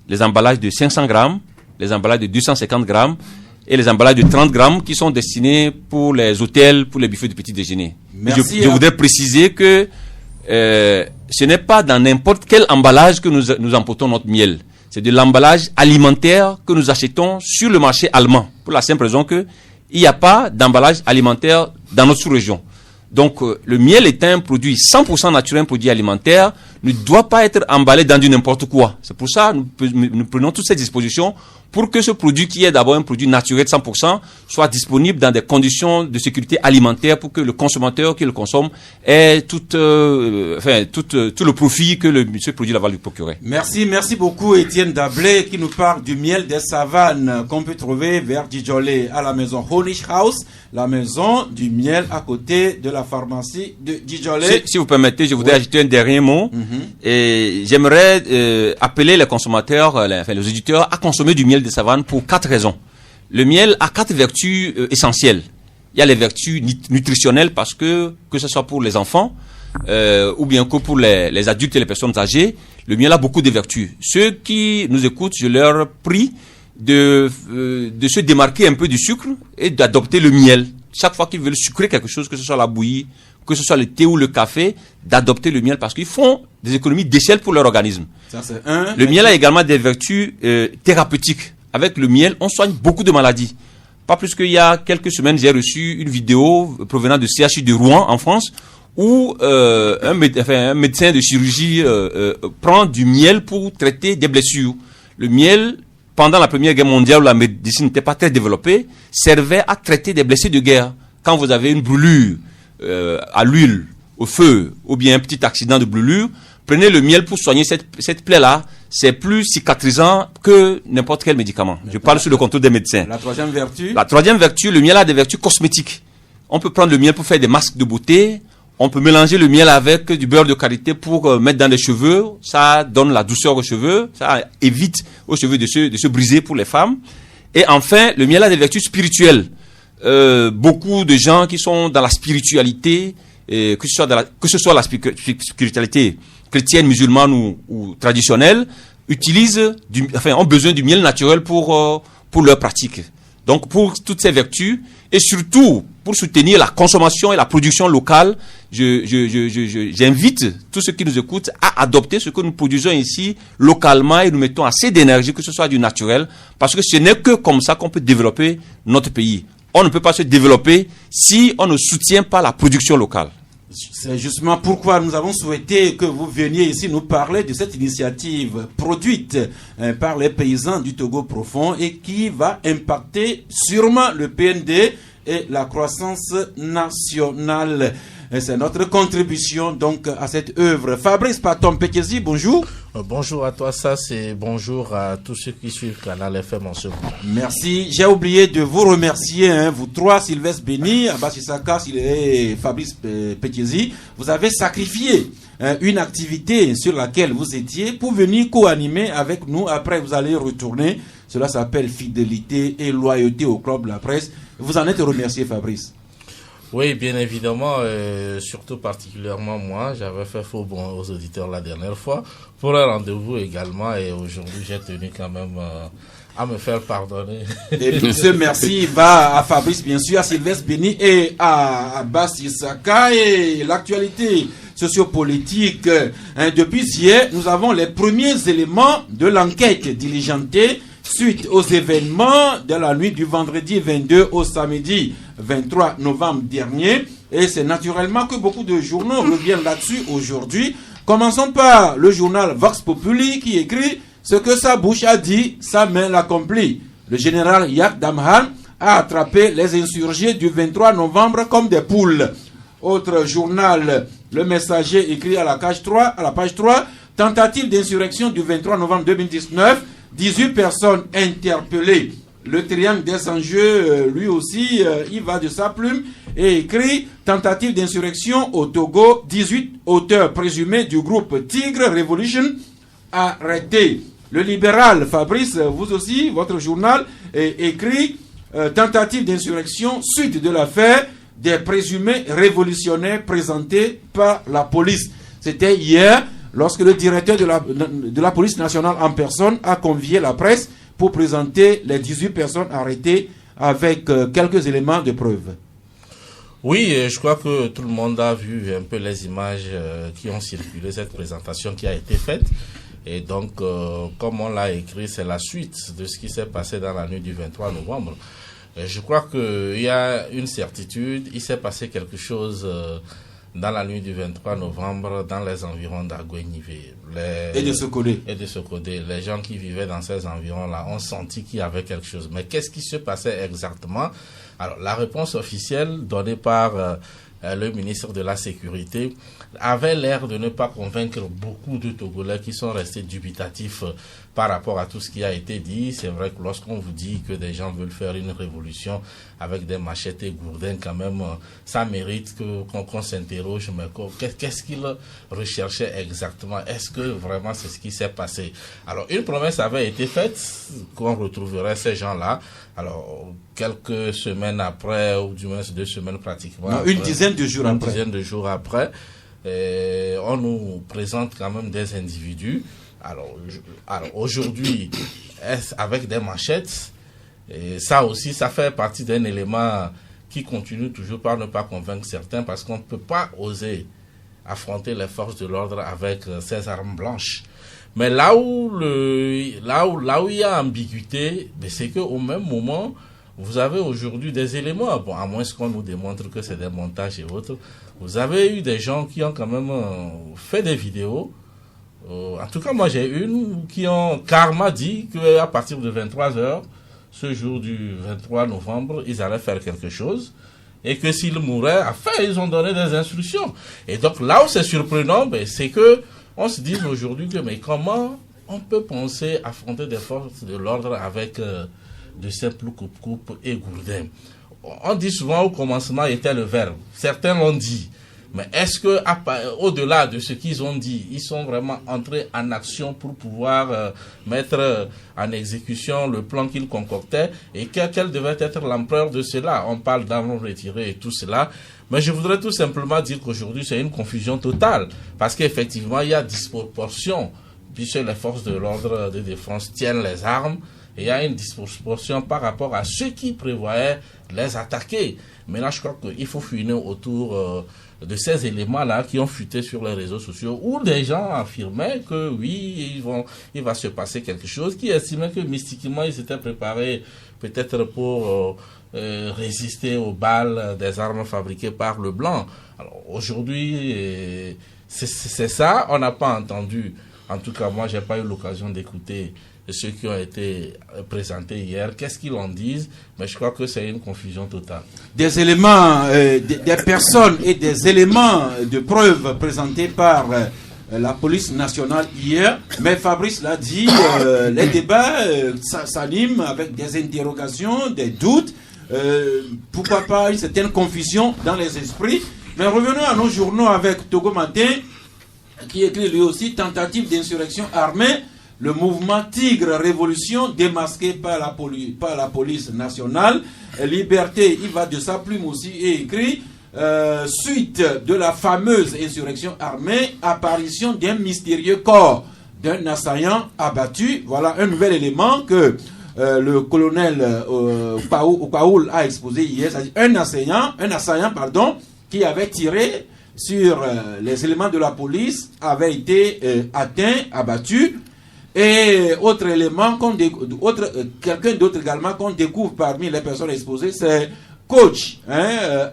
les emballages de 500 grammes, les emballages de 250 grammes, et les emballages de 30 grammes qui sont destinés pour les hôtels, pour les buffets de petit déjeuner. Merci. Je voudrais préciser que ce n'est pas dans n'importe quel emballage que nous emportons notre miel. C'est de l'emballage alimentaire que nous achetons sur le marché allemand. Pour la simple raison que il n'y a pas d'emballage alimentaire dans notre sous-région. Donc, le miel est un produit 100% naturel, un produit alimentaire, ne doit pas être emballé dans du n'importe quoi. C'est pour ça que nous prenons toutes ces dispositions pour que ce produit qui est d'abord un produit naturel 100% soit disponible dans des conditions de sécurité alimentaire pour que le consommateur qui le consomme ait tout le profit que ce produit va lui procurer. Merci beaucoup Étienne Dablé qui nous parle du miel des savanes qu'on peut trouver vers Djidjolé à la maison Honig House, la maison du miel à côté de la pharmacie de Djidjolé. Si vous permettez, je voudrais ajouter un dernier mot. Et j'aimerais appeler les consommateurs, les auditeurs à consommer du miel des savanes pour 4 raisons. Le miel a 4 vertus essentielles. Il y a les vertus nutritionnelles parce que ce soit pour les enfants ou bien que pour les adultes et les personnes âgées, le miel a beaucoup de vertus. Ceux qui nous écoutent, je leur prie de se démarquer un peu du sucre et d'adopter le miel. Chaque fois qu'ils veulent sucrer quelque chose, que ce soit la bouillie, que ce soit le thé ou le café, d'adopter le miel parce qu'ils font des économies d'échelle pour leur organisme. Ça, c'est un. Le miel a également des vertus thérapeutiques. Avec le miel, on soigne beaucoup de maladies. Pas plus qu'il y a quelques semaines, j'ai reçu une vidéo provenant de CHU de Rouen en France où un médecin de chirurgie prend du miel pour traiter des blessures. Le miel, pendant la Première Guerre mondiale où la médecine n'était pas très développée, servait à traiter des blessés de guerre. Quand vous avez une brûlure à l'huile, au feu, ou bien un petit accident de brûlure, prenez le miel pour soigner cette plaie-là. C'est plus cicatrisant que n'importe quel médicament. Je parle sous le contrôle des médecins. La troisième vertu? La troisième vertu, le miel a des vertus cosmétiques. On peut prendre le miel pour faire des masques de beauté. On peut mélanger le miel avec du beurre de karité pour mettre dans les cheveux. Ça donne la douceur aux cheveux. Ça évite aux cheveux de se briser pour les femmes. Et enfin, le miel a des vertus spirituelles. Beaucoup de gens qui sont dans la spiritualité, que ce soit la spiritualité chrétiennes, musulmanes ou traditionnelles, ont besoin du miel naturel pour leur pratique. Donc, pour toutes ces vertus, et surtout pour soutenir la consommation et la production locale, j'invite tous ceux qui nous écoutent à adopter ce que nous produisons ici localement et nous mettons assez d'énergie, que ce soit du naturel, parce que ce n'est que comme ça qu'on peut développer notre pays. On ne peut pas se développer si on ne soutient pas la production locale. C'est justement pourquoi nous avons souhaité que vous veniez ici nous parler de cette initiative produite par les paysans du Togo profond et qui va impacter sûrement le PND et la croissance nationale. Et c'est notre contribution donc à cette œuvre. Fabrice Patom-Pekézi, bonjour. Bonjour à toi, et bonjour à tous ceux qui suivent Canal FM en ce moment. Merci. J'ai oublié de vous remercier, vous trois, Sylvestre Béni, Abbas Issaka et Fabrice Pekézi. Vous avez sacrifié une activité sur laquelle vous étiez pour venir co-animer avec nous. Après, vous allez retourner. Cela s'appelle fidélité et loyauté au club de la presse. Vous en êtes remercié, Fabrice. Oui, bien évidemment, surtout particulièrement moi, j'avais fait faux bon aux auditeurs la dernière fois pour un rendez-vous également et aujourd'hui j'ai tenu quand même à me faire pardonner. Et ce merci va à Fabrice bien sûr, à Sylvestre Béni et à Abbas Issaka et l'actualité sociopolitique. Depuis hier, nous avons les premiers éléments de l'enquête diligentée suite aux événements de la nuit du vendredi 22 au samedi 23 novembre dernier. Et c'est naturellement que beaucoup de journaux reviennent là-dessus aujourd'hui. Commençons par le journal Vox Populi qui écrit « Ce que sa bouche a dit, sa main l'accomplit ». Le général Yak Damhan a attrapé les insurgés du 23 novembre comme des poules. Autre journal, Le Messager écrit à la page 3, « Tentative d'insurrection du 23 novembre 2019 ». 18 personnes interpellées. Le triangle des enjeux, lui aussi, il va de sa plume et écrit « Tentative d'insurrection au Togo, 18 auteurs présumés du groupe Tigre Revolution arrêtés ». Le libéral Fabrice, vous aussi, votre journal, écrit « Tentative d'insurrection suite de l'affaire des présumés révolutionnaires présentés par la police ». C'était hier, lorsque le directeur de la police nationale en personne a convié la presse pour présenter les 18 personnes arrêtées avec quelques éléments de preuve. Oui, je crois que tout le monde a vu un peu les images qui ont circulé, cette présentation qui a été faite. Et donc, comme on l'a écrit, c'est la suite de ce qui s'est passé dans la nuit du 23 novembre. Je crois qu'il y a une certitude, il s'est passé quelque chose dans la nuit du 23 novembre, dans les environs d'Agoué-Nivé. Et de Sokodé. Les gens qui vivaient dans ces environs-là ont senti qu'il y avait quelque chose. Mais qu'est-ce qui se passait exactement? Alors, la réponse officielle donnée par le ministre de la Sécurité avait l'air de ne pas convaincre beaucoup de Togolais qui sont restés dubitatifs par rapport à tout ce qui a été dit. C'est vrai que lorsqu'on vous dit que des gens veulent faire une révolution avec des machettes et gourdins, quand même, ça mérite qu'on s'interroge. Mais qu'est-ce qu'il recherchait exactement? Est-ce que vraiment c'est ce qui s'est passé? Alors, une promesse avait été faite qu'on retrouverait ces gens-là. Alors, quelques semaines après, ou du moins 2 semaines pratiquement. Non, une dizaine de jours après. Une dizaine de jours après. On nous présente quand même des individus. Alors aujourd'hui, avec des machettes, et ça aussi, ça fait partie d'un élément qui continue toujours par ne pas convaincre certains, parce qu'on ne peut pas oser affronter les forces de l'ordre avec ces armes blanches. Mais là où il y a ambiguïté, c'est qu'au même moment, vous avez aujourd'hui des éléments, bon, à moins qu'on nous démontre que c'est des montages et autres, vous avez eu des gens qui ont quand même fait des vidéos. En tout cas, moi j'ai une qui ont carrément dit qu'à partir de 23h, ce jour du 23 novembre, ils allaient faire quelque chose. Et que s'ils mouraient, ils ont donné des instructions. Et donc là où c'est surprenant, c'est que on se dit aujourd'hui que mais comment on peut penser affronter des forces de l'ordre avec de simples coupe-coupe et gourdins. On dit souvent au commencement était le verbe. Certains l'ont dit. Mais est-ce que, au-delà de ce qu'ils ont dit, ils sont vraiment entrés en action pour pouvoir mettre en exécution le plan qu'ils concoctaient, et quelle devait être l'ampleur de cela? On parle d'armes retirées et tout cela. Mais je voudrais tout simplement dire qu'aujourd'hui, c'est une confusion totale. Parce qu'effectivement, il y a disproportion, puisque les forces de l'ordre de défense tiennent les armes. Et il y a une disproportion par rapport à ceux qui prévoyaient les attaquer. Maintenant, je crois qu'il faut fouiner autour de ces éléments-là qui ont fuité sur les réseaux sociaux, où des gens affirmaient que oui, il va se passer quelque chose, qui estimaient que mystiquement, ils s'étaient préparés peut-être pour résister aux balles des armes fabriquées par le blanc. Alors aujourd'hui, c'est ça, on n'a pas entendu. En tout cas, moi, j'ai pas eu l'occasion d'écouter ceux qui ont été présentés hier. Qu'est-ce qu'ils en disent? Mais je crois que c'est une confusion totale. Des éléments, des personnes et des éléments de preuve présentés par la police nationale hier. Mais Fabrice l'a dit, les débats s'animent avec des interrogations, des doutes. Pourquoi pas une certaine confusion dans les esprits. Mais revenons à nos journaux avec Togo Matin, qui écrit lui aussi tentative d'insurrection armée. Le mouvement Tigre Révolution démasqué par la police nationale. Liberté, il va de sa plume aussi et écrit suite de la fameuse insurrection armée, apparition d'un mystérieux corps d'un assaillant abattu. Voilà un nouvel élément que le colonel Paoul a exposé hier. C'est-à-dire un assaillant, qui avait tiré sur les éléments de la police, avait été atteint, abattu. Et autre élément, quelqu'un d'autre également qu'on découvre parmi les personnes exposées, c'est coach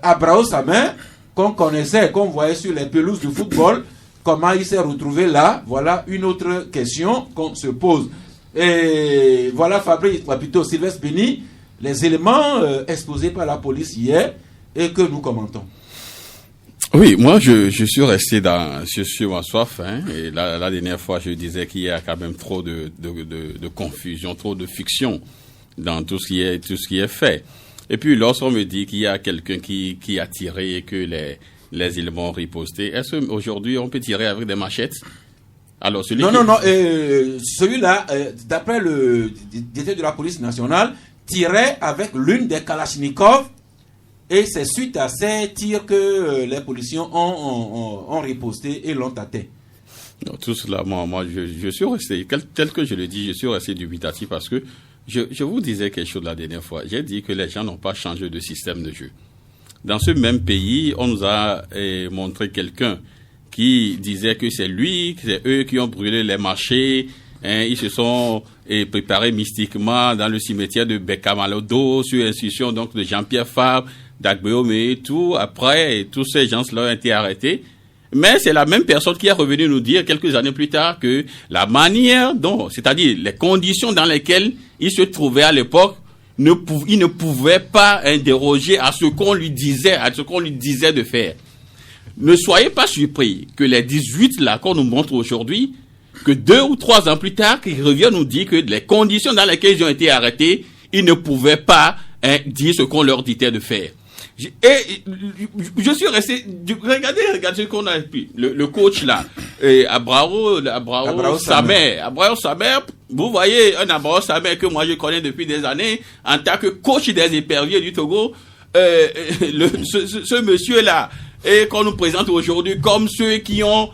Abrao Samer, qu'on connaissait, qu'on voyait sur les pelouses du football. Comment il s'est retrouvé là? Voilà une autre question qu'on se pose. Et voilà plutôt Sylvestre Béni, les éléments exposés par la police hier et que nous commentons. Oui, moi je suis resté sur ma soif, et la dernière fois je disais qu'il y a quand même trop de confusion, trop de fiction dans tout ce qui est fait. Et puis lorsqu'on me dit qu'il y a quelqu'un qui a tiré et que les éléments ont riposté, est-ce qu'aujourd'hui on peut tirer avec des machettes? Alors celui-là, d'après le directeur de la police nationale, tirait avec l'une des Kalachnikov. Et c'est suite à ces tirs que les policiers ont riposté et l'ont atteint. Non, tout cela, moi, je suis resté, tel que je le dis, je suis resté dubitatif parce que je vous disais quelque chose la dernière fois. J'ai dit que les gens n'ont pas changé de système de jeu. Dans ce même pays, on nous a montré quelqu'un qui disait que c'est eux qui ont brûlé les marchés. Ils se sont préparés mystiquement dans le cimetière de Bekamalodo sur instruction donc de Jean-Pierre Fabre, d'Agbeome et tout. Après, tous ces gens-là ont été arrêtés. Mais c'est la même personne qui est revenue nous dire quelques années plus tard que la manière dont, c'est-à-dire les conditions dans lesquelles ils se trouvaient à l'époque, ils ne pouvaient pas déroger à ce qu'on lui disait, de faire. Ne soyez pas surpris que les 18 là qu'on nous montre aujourd'hui, que 2 ou 3 ans plus tard, qu'ils reviennent nous dire que les conditions dans lesquelles ils ont été arrêtés, ils ne pouvaient pas dire ce qu'on leur disait de faire. Et je suis resté, regardez ce qu'on a pu. Le coach là, Abrao Samer, vous voyez un Abrao Samer que moi je connais depuis des années en tant que coach des éperviers du Togo. Ce monsieur là, et qu'on nous présente aujourd'hui comme ceux qui ont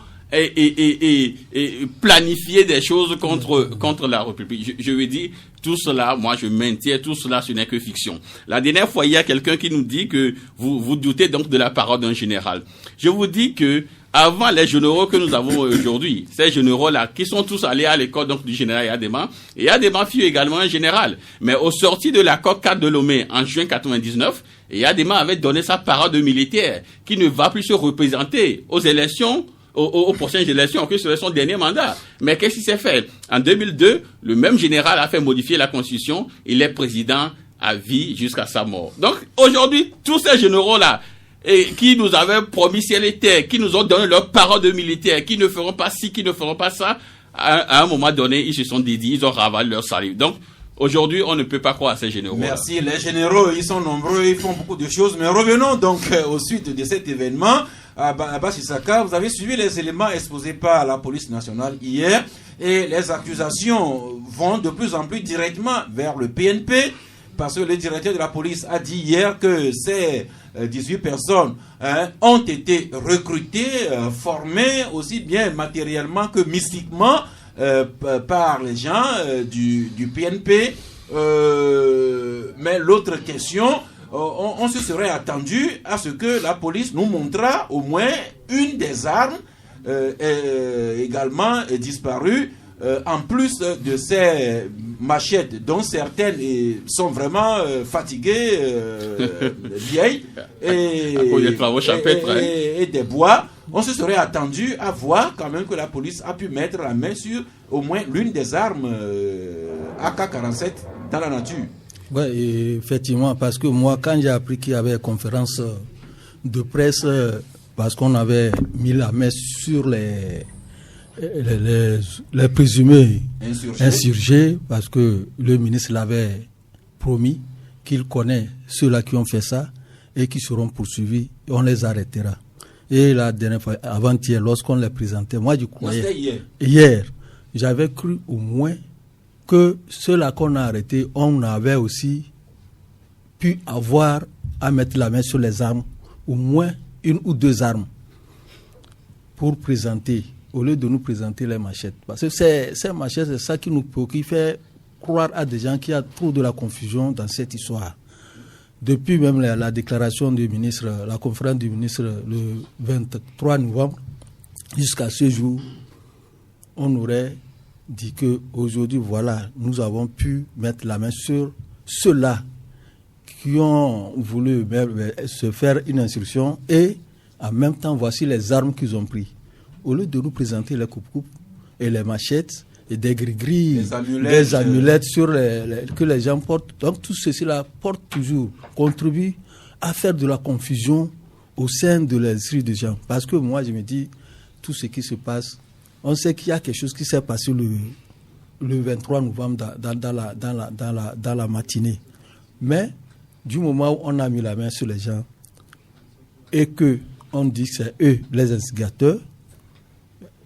planifié des choses contre la République. Je veux dire, tout cela, moi je maintiens, tout cela ce n'est que fiction. La dernière fois, il y a quelqu'un qui nous dit que vous doutez donc de la parole d'un général. Je vous dis que avant les généraux que nous avons aujourd'hui, ces généraux-là, qui sont tous allés à l'école donc du général Yadema, et Yadema fut également un général. Mais au sorti de l'accord 4 de Lomé en juin 99, Yadema avait donné sa parole de militaire, qui ne va plus se représenter aux élections, aux prochaines élections, que ce soit son dernier mandat. Mais qu'est-ce qui s'est fait? En 2002, le même général a fait modifier la Constitution. Il est président à vie jusqu'à sa mort. Donc, aujourd'hui, tous ces généraux-là, qui nous avaient promis ciel et terre, qui nous ont donné leur parole de militaire, qui ne feront pas ci, qui ne feront pas ça, à un moment donné, ils se sont dédiés, ils ont ravalé leur salive. Donc, aujourd'hui, on ne peut pas croire à ces généraux. Merci. Les généraux, ils sont nombreux, ils font beaucoup de choses. Mais revenons donc aux suites de cet événement. Abbas Issaka, vous avez suivi les éléments exposés par la police nationale hier et les accusations vont de plus en plus directement vers le PNP parce que le directeur de la police a dit hier que ces 18 personnes ont été recrutées, formées aussi bien matériellement que mystiquement par les gens du PNP. Mais l'autre question, on se serait attendu à ce que la police nous montrât au moins une des armes également disparues, en plus de ces machettes dont certaines sont vraiment fatiguées, vieilles, et des bois. On se serait attendu à voir quand même que la police a pu mettre la main sur au moins l'une des armes AK-47 dans la nature. Oui, effectivement, parce que moi, quand j'ai appris qu'il y avait une conférence de presse, parce qu'on avait mis la main sur les présumés insurgés, parce que le ministre l'avait promis qu'il connaît ceux-là qui ont fait ça et qui seront poursuivis, et on les arrêtera. Et la dernière fois, avant-hier, lorsqu'on les présentait, moi je croyais, hier, j'avais cru au moins que ceux-là qu'on a arrêtés, on avait aussi pu avoir à mettre la main sur les armes, au moins une ou deux armes, pour présenter, au lieu de nous présenter les machettes. Parce que ces machettes, c'est ça qui nous préoccupe, qui fait croire à des gens qu'il y a trop de la confusion dans cette histoire. Depuis même la déclaration du ministre, la conférence du ministre le 23 novembre, jusqu'à ce jour, on aurait dit qu'aujourd'hui, voilà, nous avons pu mettre la main sur ceux-là qui ont voulu se faire une instruction et en même temps, voici les armes qu'ils ont prises. Au lieu de nous présenter les coupes-coupes et les machettes et des gris-gris, des amulettes que les gens portent, donc tout ceci-là porte toujours, contribue à faire de la confusion au sein de l'esprit des gens. Parce que moi, je me dis, tout ce qui se passe, on sait qu'il y a quelque chose qui s'est passé le 23 novembre dans la matinée. Mais du moment où on a mis la main sur les gens et qu'on dit que c'est eux les instigateurs,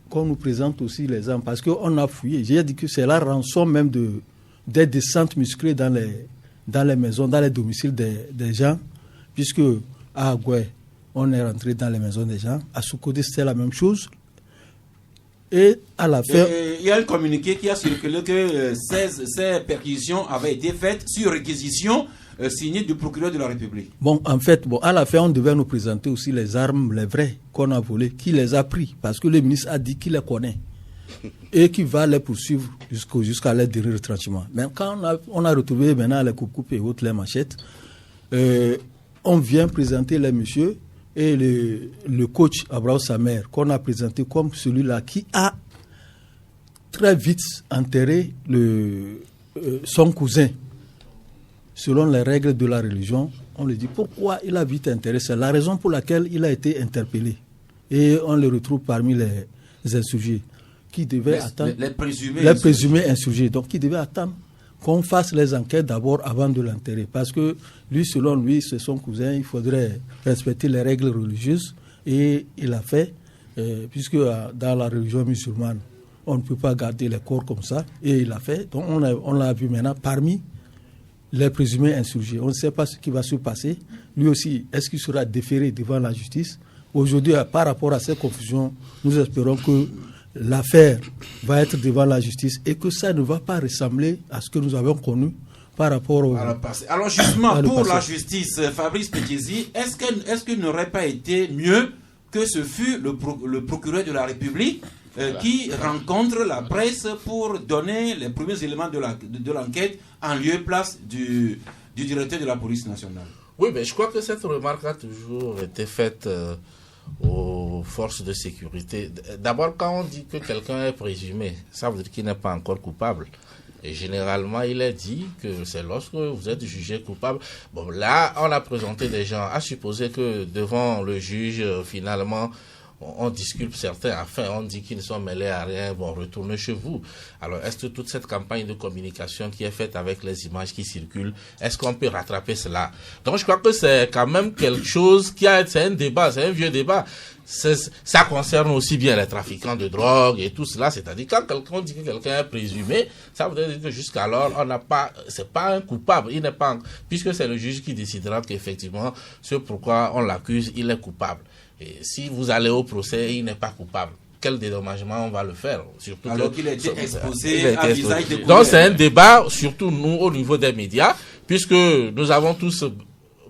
qu'on nous présente aussi les armes, parce qu'on a fouillé. J'ai dit que c'est la rançon même des descentes musclées dans les maisons, dans les domiciles des gens, puisque à Agoué, on est rentré dans les maisons des gens. À Soukodé, c'était la même chose. Et à la fin... Il y a un communiqué qui a circulé que ces perquisitions avaient été faites sur réquisition signé du procureur de la République. Bon, en fait, à la fin, on devait nous présenter aussi les armes, les vraies, qu'on a volées, qui les a pris, parce que le ministre a dit qu'il les connaît et qu'il va les poursuivre jusqu'à leur dernier retranchement. Mais quand on a retrouvé maintenant les coupes et autres, les machettes, on vient présenter les messieurs et le coach Abraham Samer, qu'on a présenté comme celui-là qui a très vite enterré son cousin. Selon les règles de la religion, on lui dit pourquoi il a vite enterré. C'est la raison pour laquelle il a été interpellé. Et on le retrouve parmi les insurgés qui devaient attendre. Les présumés insurgés. Donc, qui devaient attendre qu'on fasse les enquêtes d'abord avant de l'enterrer. Parce que lui, selon lui, c'est son cousin, il faudrait respecter les règles religieuses. Et il a fait, puisque dans la religion musulmane, on ne peut pas garder les corps comme ça. Et il a fait. Donc, on l'a vu maintenant parmi les présumés insurgés. On ne sait pas ce qui va se passer. Lui aussi, est-ce qu'il sera déféré devant la justice? Aujourd'hui, par rapport à cette confusion, nous espérons que l'affaire va être devant la justice et que ça ne va pas ressembler à ce que nous avons connu par rapport au passé. Alors justement, pour la justice, Fabrice Pekiezi, est-ce qu'il n'aurait pas été mieux que ce fût le procureur de la République qui rencontre la presse pour donner les premiers éléments de l'enquête en lieu et place du directeur de la police nationale? Oui, mais je crois que cette remarque a toujours été faite aux forces de sécurité. D'abord, quand on dit que quelqu'un est présumé, ça veut dire qu'il n'est pas encore coupable. Et généralement, il est dit que c'est lorsque vous êtes jugé coupable. Bon, là, on a présenté des gens, à supposer que devant le juge, finalement, on disculpe certains, enfin, on dit qu'ils ne sont mêlés à rien, bon, retournez chez vous. Alors, est-ce que toute cette campagne de communication qui est faite avec les images qui circulent, est-ce qu'on peut rattraper cela? Donc, je crois que c'est quand même quelque chose c'est un débat, c'est un vieux débat. ça concerne aussi bien les trafiquants de drogue et tout cela. C'est-à-dire, quand quelqu'un dit que quelqu'un est présumé, ça veut dire que jusqu'alors, c'est pas un coupable. Il n'est pas, puisque c'est le juge qui décidera qu'effectivement, ce pourquoi on l'accuse, il est coupable. Et si vous allez au procès, il n'est pas coupable. Quel dédommagement on va le faire? Surtout alors qu'il a été exposé à visage découvert. Donc c'est un débat, surtout nous, au niveau des médias, puisque nous avons tous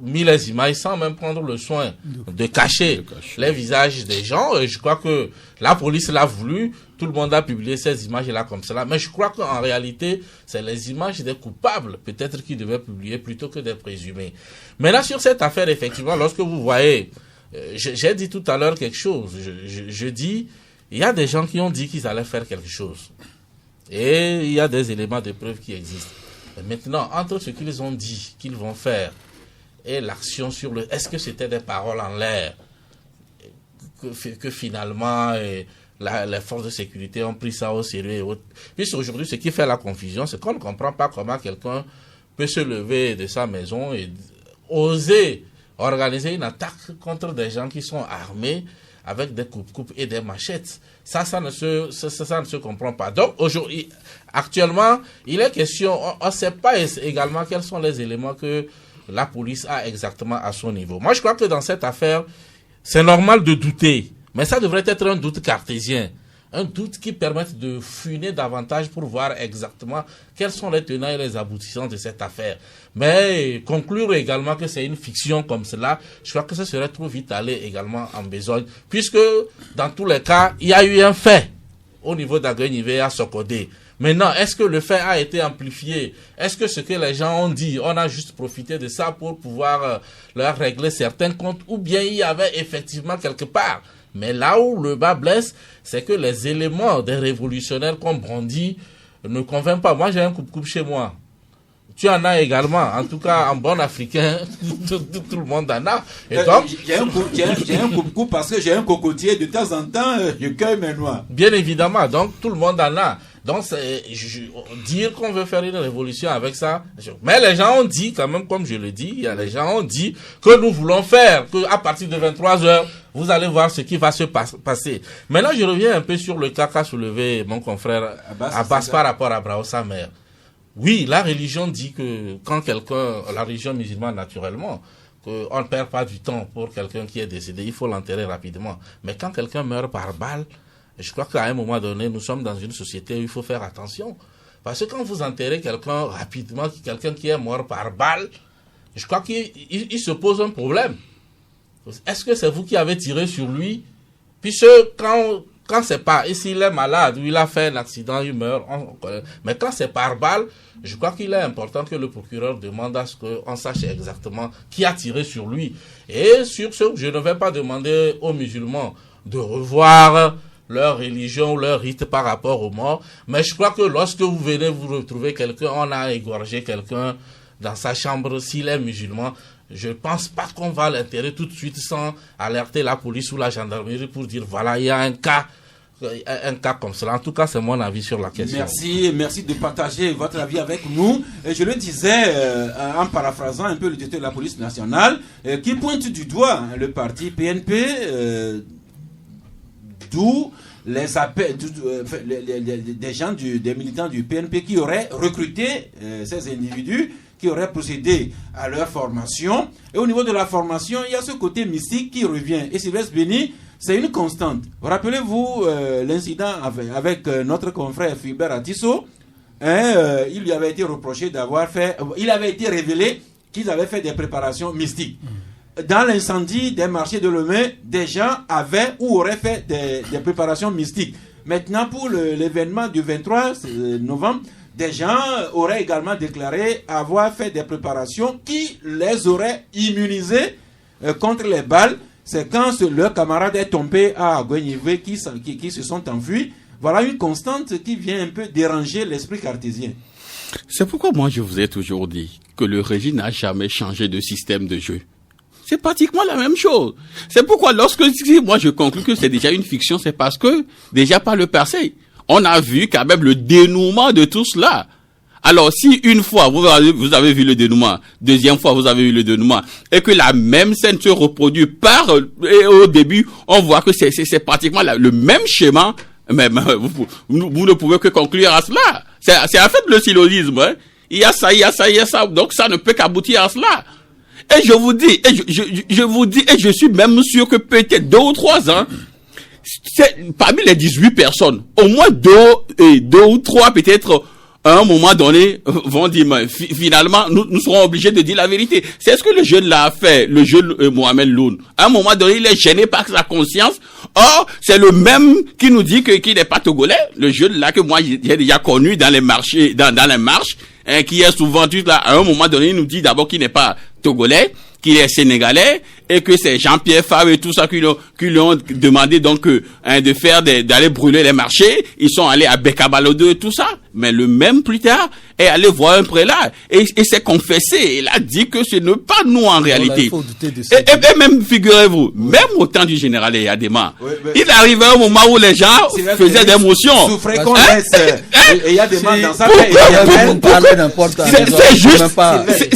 mis les images sans même prendre le soin de cacher les visages des gens. Et je crois que la police l'a voulu, tout le monde a publié ces images-là comme cela. Mais je crois qu'en réalité, c'est les images des coupables, peut-être, qui devaient publier plutôt que des présumés. Maintenant, sur cette affaire, effectivement, lorsque vous voyez, j'ai dit tout à l'heure quelque chose, je dis, il y a des gens qui ont dit qu'ils allaient faire quelque chose. Et il y a des éléments de preuve qui existent. Et maintenant, entre ce qu'ils ont dit qu'ils vont faire et l'action sur le... Est-ce que c'était des paroles en l'air que finalement les forces de sécurité ont pris ça au sérieux et autres. Puis aujourd'hui, ce qui fait la confusion, c'est qu'on ne comprend pas comment quelqu'un peut se lever de sa maison et oser organiser une attaque contre des gens qui sont armés avec des coupes-coupes et des machettes. Ça ne se comprend pas. Donc, aujourd'hui, actuellement, il est question, on ne sait pas également quels sont les éléments que la police a exactement à son niveau. Moi, je crois que dans cette affaire, c'est normal de douter, mais ça devrait être un doute cartésien. Un doute qui permette de fouiner davantage pour voir exactement quels sont les tenants et les aboutissants de cette affaire. Mais conclure également que c'est une fiction comme cela, je crois que ce serait trop vite aller également en besogne, puisque dans tous les cas, il y a eu un fait au niveau d'Aguenivé à Sokodé. Maintenant, est-ce que le fait a été amplifié? Est-ce que ce que les gens ont dit, on a juste profité de ça pour pouvoir leur régler certains comptes, ou bien il y avait effectivement quelque part? Mais là où le bas blesse, c'est que les éléments des révolutionnaires qu'on brandit ne convainquent pas. Moi, j'ai un coupe-coupe chez moi. Tu en as également. En tout cas, en bon africain, tout le monde en a. Et donc, j'ai un coupe-coupe parce que j'ai un cocotier. De temps en temps, je cueille mes noix. Bien évidemment. Donc, tout le monde en a. Donc, dire qu'on veut faire une révolution avec ça. Mais les gens ont dit, quand même, comme je le dis, les gens ont dit que nous voulons faire, qu'à partir de 23h, vous allez voir ce qui va se passer. Maintenant, je reviens un peu sur le cas qu'a soulevé mon confrère Abbas par rapport à Brao Samer. Oui, la religion dit que quand la religion musulmane naturellement, qu'on ne perd pas du temps pour quelqu'un qui est décédé, il faut l'enterrer rapidement. Mais quand quelqu'un meurt par balle, je crois qu'à un moment donné, nous sommes dans une société où il faut faire attention. Parce que quand vous enterrez quelqu'un rapidement, quelqu'un qui est mort par balle, je crois qu'il se pose un problème. Est-ce que c'est vous qui avez tiré sur lui? Puisque quand c'est pas, et s'il est malade ou il a fait un accident, il meurt, mais quand c'est par balle, je crois qu'il est important que le procureur demande à ce qu'on sache exactement qui a tiré sur lui. Et sur ce, je ne vais pas demander aux musulmans de revoir leur religion, leur rite par rapport aux morts, mais je crois que lorsque vous venez vous retrouver quelqu'un, on a égorgé quelqu'un dans sa chambre, s'il est musulman, je ne pense pas qu'on va l'enterrer tout de suite sans alerter la police ou la gendarmerie pour dire voilà, il y a un cas comme cela. En tout cas, c'est mon avis sur la question. Merci de partager votre avis avec nous. Et je le disais en paraphrasant un peu le directeur de la police nationale qui pointe du doigt le parti PNP, d'où les appels des gens, des militants du PNP qui auraient recruté ces individus, qui auraient procédé à leur formation. Et au niveau de la formation, il y a ce côté mystique qui revient. Et Sylvestre Béni, c'est une constante. Rappelez-vous l'incident avec notre confrère Philbert Atisso. Il lui avait été reproché d'avoir fait... Il avait été révélé qu'ils avaient fait des préparations mystiques. Dans l'incendie des marchés de Lomé, des gens avaient ou auraient fait des préparations mystiques. Maintenant, pour l'événement du 23 novembre, des gens auraient également déclaré avoir fait des préparations qui les auraient immunisés contre les balles. C'est quand leur camarade est tombé à Aguenivé qui se sont enfuis. Voilà une constante qui vient un peu déranger l'esprit cartésien. C'est pourquoi moi je vous ai toujours dit que le régime n'a jamais changé de système de jeu. C'est pratiquement la même chose. C'est pourquoi lorsque moi je conclus que c'est déjà une fiction, c'est parce que déjà par le passé, on a vu quand même le dénouement de tout cela. Alors, si une fois, vous avez vu le dénouement, deuxième fois, vous avez vu le dénouement, et que la même scène se reproduit et au début, on voit que c'est pratiquement le même schéma, mais vous ne pouvez que conclure à cela. C'est en fait le syllogisme, hein. Il y a ça, il y a ça, il y a ça, donc ça ne peut qu'aboutir à cela. Et je vous dis, et je suis même sûr que peut-être 2 ou 3 ans, parmi les 18 personnes, au moins 2 ou 3 peut-être, à un moment donné, vont dire, finalement, nous serons obligés de dire la vérité. C'est ce que le jeune là a fait, le jeune Mohamed Loun. À un moment donné, il est gêné par sa conscience. Or, c'est le même qui nous dit qu'il n'est pas togolais. Le jeune là que moi, j'ai déjà connu dans les marchés, dans les marches, hein, qui est souvent tout là. À un moment donné, il nous dit d'abord qu'il n'est pas togolais, qu'il est sénégalais, et que c'est Jean-Pierre Favre et tout ça qui lui ont demandé donc d'aller brûler les marchés. Ils sont allés à Bekabalodo et tout ça. Mais le même plus tard est allé voir un prélat et s'est confessé. Il a dit que ce n'est pas nous en réalité. Et même, figurez-vous, même au temps du général Eyadema, il arrivait un moment où les gens faisaient des motions. Souffrez qu'on laisse Eyadema dans sa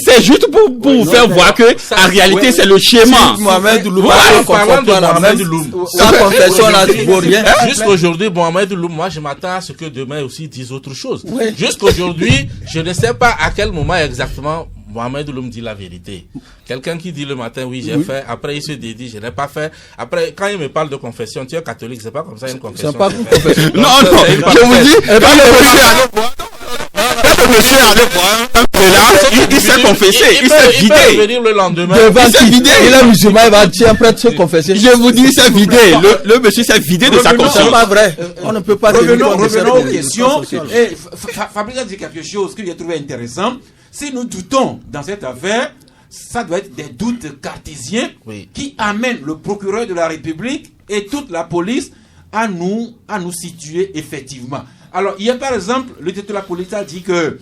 c'est juste pour vous faire voir que en réalité c'est le schéma. Mohamed Loum, jusqu'aujourd'hui, Mohamed Loum, moi je m'attends à ce que demain aussi dise autre chose. Jusqu'aujourd'hui, je ne sais pas à quel moment exactement Mohamed Loum dit la vérité. Quelqu'un qui dit le matin, oui, j'ai fait, après il se dédie, je n'ai pas fait. Après, quand il me parle de confession, tu es catholique, c'est pas comme ça une confession. C'est pas une confession. Non, je vous dis, le monsieur allait voir un prélat, il s'est confessé, il s'est vidé. Il peut venir le lendemain. Il s'est vidé. Il est musulman, il va tiens après de se confesser. Je vous dis, il s'est vidé. Le monsieur s'est vidé de sa conscience. C'est pas vrai. On ne peut pas revenons aux questions. Fabrice a dit quelque chose que j'ai trouvé intéressant. Si nous doutons dans cette affaire, ça doit être des doutes cartésiens qui amènent le procureur de la République et toute la police à nous situer effectivement. Alors, hier, par exemple, le directeur de la police a dit que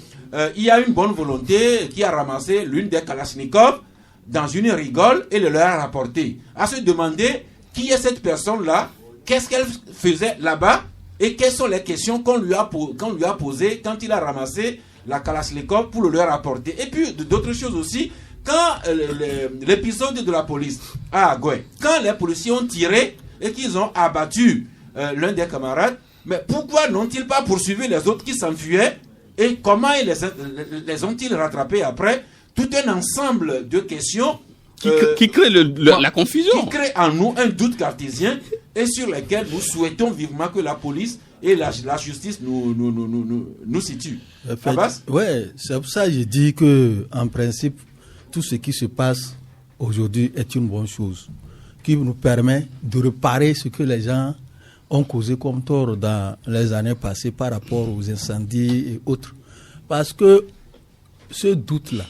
il y a une bonne volonté qui a ramassé l'une des Kalachnikov dans une rigole et le leur a rapporté. À se demander qui est cette personne-là, qu'est-ce qu'elle faisait là-bas et quelles sont les questions qu'on lui a posées quand il a ramassé la Kalachnikov pour le leur apporter. Et puis, d'autres choses aussi, quand l'épisode de la police à Agoué, quand les policiers ont tiré et qu'ils ont abattu l'un des camarades, mais pourquoi n'ont-ils pas poursuivi les autres qui s'enfuyaient et comment ils les ont-ils rattrapés après? Tout un ensemble de questions qui crée la confusion. Qui crée en nous un doute cartésien et sur lesquels nous souhaitons vivement que la police et la justice nous situent. Oui, c'est pour ça que je dis que en principe, tout ce qui se passe aujourd'hui est une bonne chose qui nous permet de réparer ce que les gens ont causé comme tort dans les années passées par rapport aux incendies et autres. Parce que ce doute-là,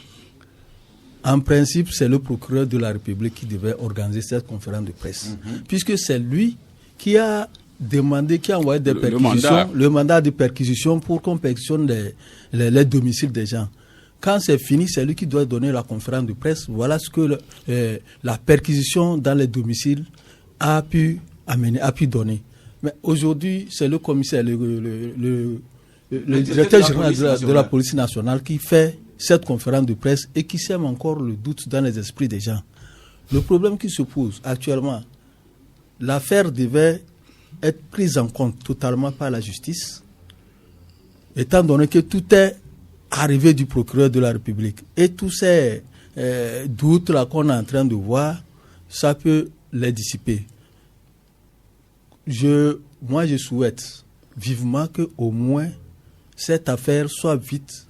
en principe, c'est le procureur de la République qui devait organiser cette conférence de presse. Puisque c'est lui qui a demandé, qui a envoyé des perquisitions, le mandat de perquisition pour qu'on perquisitionne les domiciles des gens. Quand c'est fini, c'est lui qui doit donner la conférence de presse. Voilà ce que la perquisition dans les domiciles a pu donner. Mais aujourd'hui, c'est le commissaire, le directeur général de la police nationale qui fait cette conférence de presse et qui sème encore le doute dans les esprits des gens. Le problème qui se pose actuellement, l'affaire devait être prise en compte totalement par la justice, étant donné que tout est arrivé du procureur de la République. Et tous ces doutes-là qu'on est en train de voir, ça peut les dissiper. Moi, je souhaite vivement qu'au moins cette affaire soit vite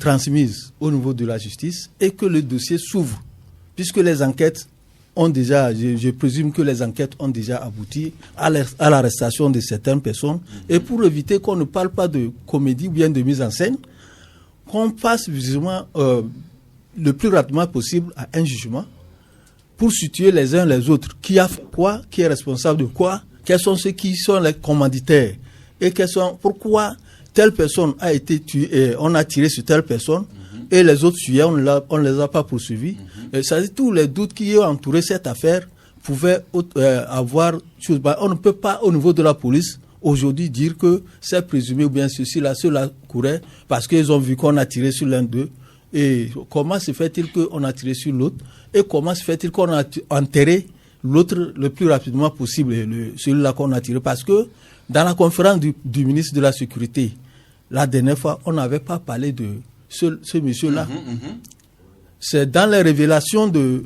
transmise au niveau de la justice et que le dossier s'ouvre, puisque les enquêtes ont déjà, je présume que les enquêtes ont déjà abouti à l'arrestation de certaines personnes. Et pour éviter qu'on ne parle pas de comédie ou bien de mise en scène, qu'on passe visiblement le plus rapidement possible à un jugement pour situer les uns les autres. Qui a fait quoi? Qui est responsable de quoi? Quels sont ceux qui sont les commanditaires? Et pourquoi telle personne a été tuée, et on a tiré sur telle personne, et les autres sujets, on ne les a pas poursuivis. Ça dit, tous les doutes qui ont entouré cette affaire pouvaient avoir... On ne peut pas, au niveau de la police, aujourd'hui dire que c'est présumé ou bien ceci, là, cela courait parce qu'ils ont vu qu'on a tiré sur l'un d'eux. Et comment se fait-il qu'on a tiré sur l'autre? Et comment se fait-il qu'on a enterré l'autre le plus rapidement possible, celui-là qu'on a tiré? Parce que dans la conférence du ministre de la Sécurité, la dernière fois, on n'avait pas parlé de ce monsieur-là. C'est dans les révélations dans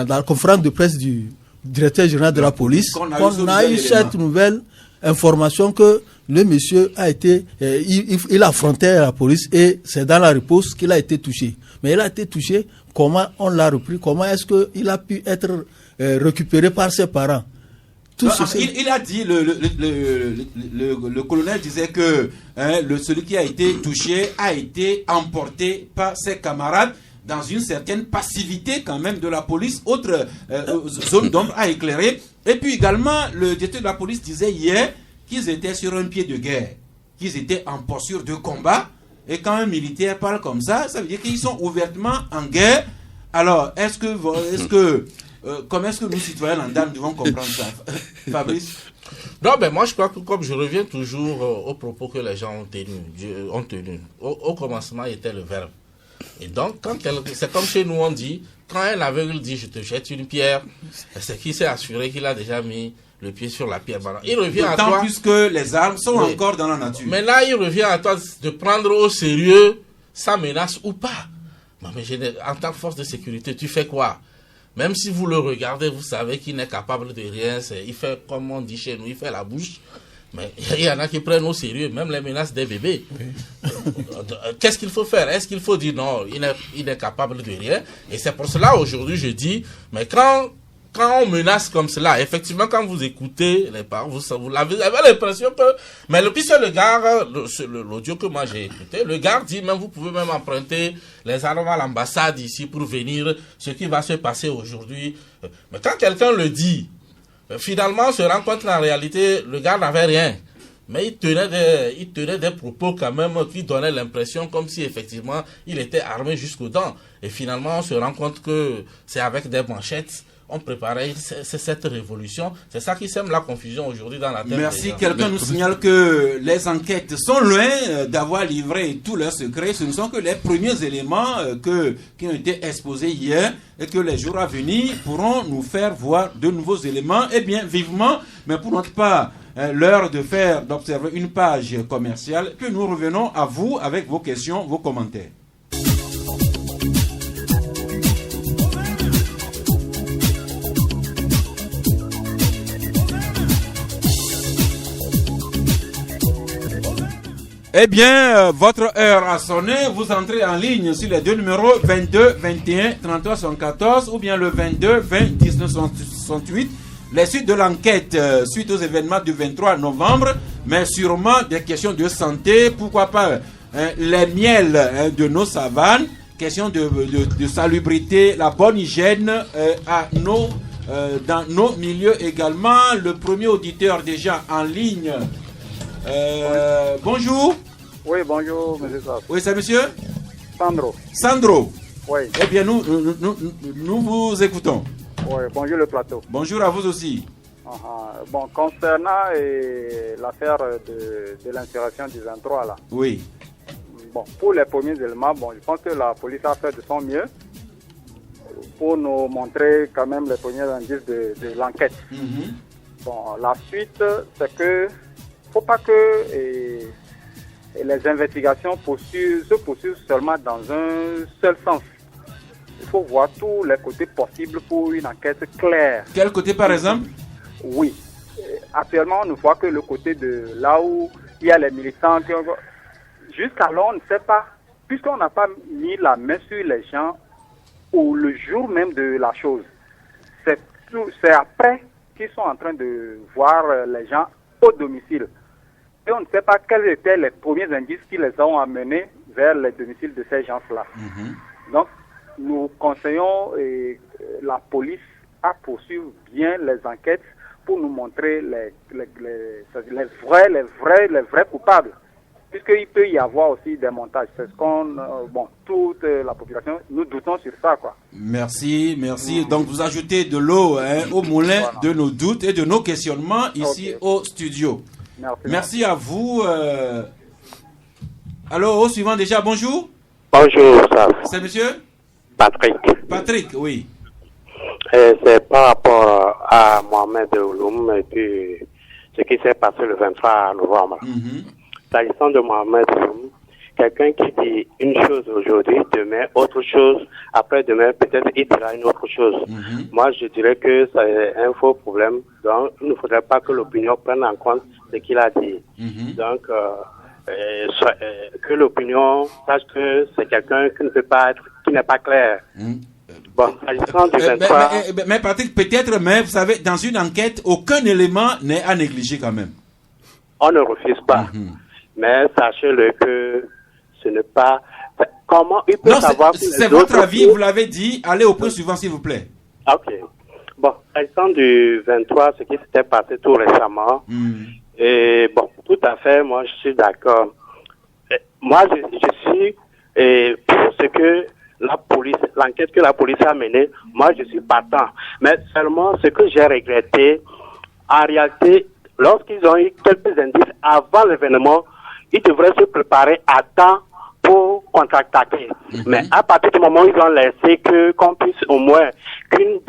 la conférence de presse du directeur général de la police qu'on a eu cette nouvelle information que le monsieur a été, il affrontait la police et c'est dans la riposte qu'il a été touché. Mais il a été touché, comment on l'a repris, comment est-ce qu'il a pu être récupéré par ses parents? Il a dit, le colonel disait que celui qui a été touché a été emporté par ses camarades dans une certaine passivité quand même de la police. Autre zone d'ombre à éclairer. Et puis également, le directeur de la police disait hier qu'ils étaient sur un pied de guerre, qu'ils étaient en posture de combat. Et quand un militaire parle comme ça veut dire qu'ils sont ouvertement en guerre. Alors, comment est-ce que nous, citoyens lambda, devons comprendre ça, Fabrice? Non, mais moi, je crois que comme je reviens toujours aux propos que les gens ont tenus. Au commencement, il était le verbe. Et donc, c'est comme chez nous, on dit, quand un aveugle dit « je te jette une pierre », c'est qu'il s'est assuré qu'il a déjà mis le pied sur la pierre. Il revient à toi... D'autant plus que les armes sont encore dans la nature. Mais là, il revient à toi de prendre au sérieux sa menace ou pas. Mais en tant que force de sécurité, tu fais quoi? Même si vous le regardez, vous savez qu'il n'est capable de rien. Il fait, comme on dit chez nous, il fait la bouche. Mais il y en a qui prennent au sérieux, même les menaces des bébés. Oui. Qu'est-ce qu'il faut faire? Est-ce qu'il faut dire non, il n'est capable de rien? Et c'est pour cela, aujourd'hui, je dis, mais quand on menace comme cela, effectivement, quand vous écoutez les parents, vous avez l'impression que... Mais le pire, c'est le gars, l'audio que moi j'ai écouté, le gars dit, même vous pouvez même emprunter les armes à l'ambassade ici pour venir, ce qui va se passer aujourd'hui. Mais quand quelqu'un le dit, finalement, on se rend compte qu'en réalité, le gars n'avait rien. Mais il tenait des propos quand même qui donnaient l'impression comme si effectivement il était armé jusqu'aux dents. Et finalement, on se rend compte que c'est avec des manchettes. On préparait cette révolution. C'est ça qui sème la confusion aujourd'hui dans la tête. Merci. Quelqu'un nous signale que les enquêtes sont loin d'avoir livré tous leurs secrets. Ce ne sont que les premiers éléments qui ont été exposés hier et que les jours à venir pourront nous faire voir de nouveaux éléments. Eh bien, vivement, mais pour notre part, l'heure d'observer une page commerciale. Puis nous revenons à vous avec vos questions, vos commentaires. Eh bien, votre heure a sonné. Vous entrez en ligne sur les deux numéros 22 21 33 74 ou bien le 22 20 19 68. Les suites de l'enquête suite aux événements du 23 novembre, mais sûrement des questions de santé, pourquoi pas les miels de nos savanes, question de salubrité, la bonne hygiène dans nos milieux également. Le premier auditeur déjà en ligne. Bonjour. Oui, bonjour, monsieur Sass. Oui, c'est monsieur Sandro. Sandro. Oui. Eh bien, nous vous écoutons. Oui, bonjour le plateau. Bonjour à vous aussi. Bon, concernant l'affaire de l'insurrection du 23, là. Oui. Bon, pour les premiers éléments, bon, je pense que la police a fait de son mieux pour nous montrer quand même les premiers indices de l'enquête. Bon, la suite, c'est que faut pas que les investigations se poursuivent seulement dans un seul sens. Il faut voir tous les côtés possibles pour une enquête claire. Quel côté par exemple? Oui. Actuellement, on ne voit que le côté de là où il y a les militants. Jusqu'alors, on ne sait pas, puisqu'on n'a pas mis la main sur les gens ou le jour même de la chose. C'est après qu'ils sont en train de voir les gens au domicile. Et on ne sait pas quels étaient les premiers indices qui les ont amenés vers les domiciles de ces gens-là. Donc, nous conseillons la police à poursuivre bien les enquêtes pour nous montrer les vrais coupables. puisqu'il peut y avoir aussi des montages. C'est ce qu'on, toute la population, nous doutons sur ça, quoi. Merci. Donc, vous ajoutez de l'eau au moulin de nos doutes et de nos questionnements ici au studio. Merci à vous. Alors, au suivant déjà, bonjour. Bonjour, ça. C'est monsieur Patrick. Patrick, oui. C'est par rapport à Mohamed Ouloum et puis ce qui s'est passé le 23 novembre. S'agissant de Mohamed Ouloum, quelqu'un qui dit une chose aujourd'hui, demain autre chose, après-demain peut-être il dira une autre chose. Moi je dirais que c'est un faux problème, donc il ne faudrait pas que l'opinion prenne en compte ce qu'il a dit. Donc que l'opinion sache que c'est quelqu'un qui ne peut pas être, qui n'est pas clair. Bon, s'agissant du 23... mais Patrick, peut-être, mais vous savez, dans une enquête, aucun élément n'est à négliger quand même. On ne refuse pas. Mais sachez-le que ce n'est pas... Comment il peut savoir... C'est votre avis, vous l'avez dit. Allez au point suivant, s'il vous plaît. Ok. Bon, s'agissant du 23, ce qui s'était passé tout récemment, et bon, tout à fait, moi je suis d'accord. Moi je suis pour ce que la police, l'enquête que la police a menée, moi je suis partant. Mais seulement ce que j'ai regretté, en réalité, lorsqu'ils ont eu quelques indices avant l'événement, ils devraient se préparer à temps pour contre-attaquer. Mais à partir du moment où ils ont laissé qu'on puisse au moins qu'une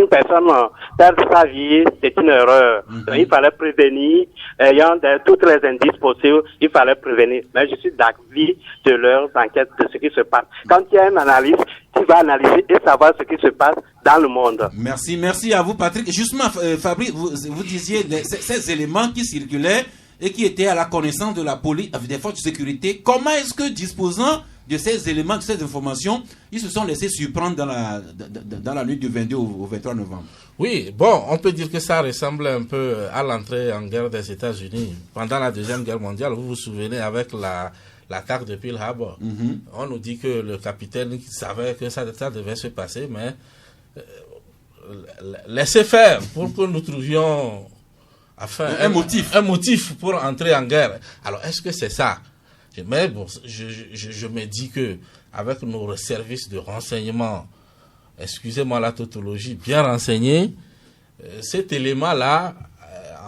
personne perde sa vie, c'est une erreur. Donc, il fallait prévenir, ayant toutes les indices possibles, il fallait prévenir. Mais je suis d'avis de leurs enquêtes, de ce qui se passe. Quand il y a une analyse, tu vas analyser et savoir ce qui se passe dans le monde. Merci à vous, Patrick. Justement, Fabrice, vous disiez ces éléments qui circulaient et qui étaient à la connaissance de la police, des forces de sécurité. Comment est-ce que, disposant de ces éléments, de ces informations, ils se sont laissés surprendre dans la nuit du 22 au 23 novembre? Oui, bon, on peut dire que ça ressemble un peu à l'entrée en guerre des États-Unis. Pendant la Deuxième Guerre mondiale, vous vous souvenez, avec l'attaque de Pearl Harbor, on nous dit que le capitaine savait que ça devait se passer, mais laissez faire pour que nous trouvions... Enfin, un motif pour entrer en guerre. Alors, est-ce que c'est ça? Mais bon, je me dis que avec nos services de renseignement, excusez-moi la tautologie, bien renseignés, cet élément-là,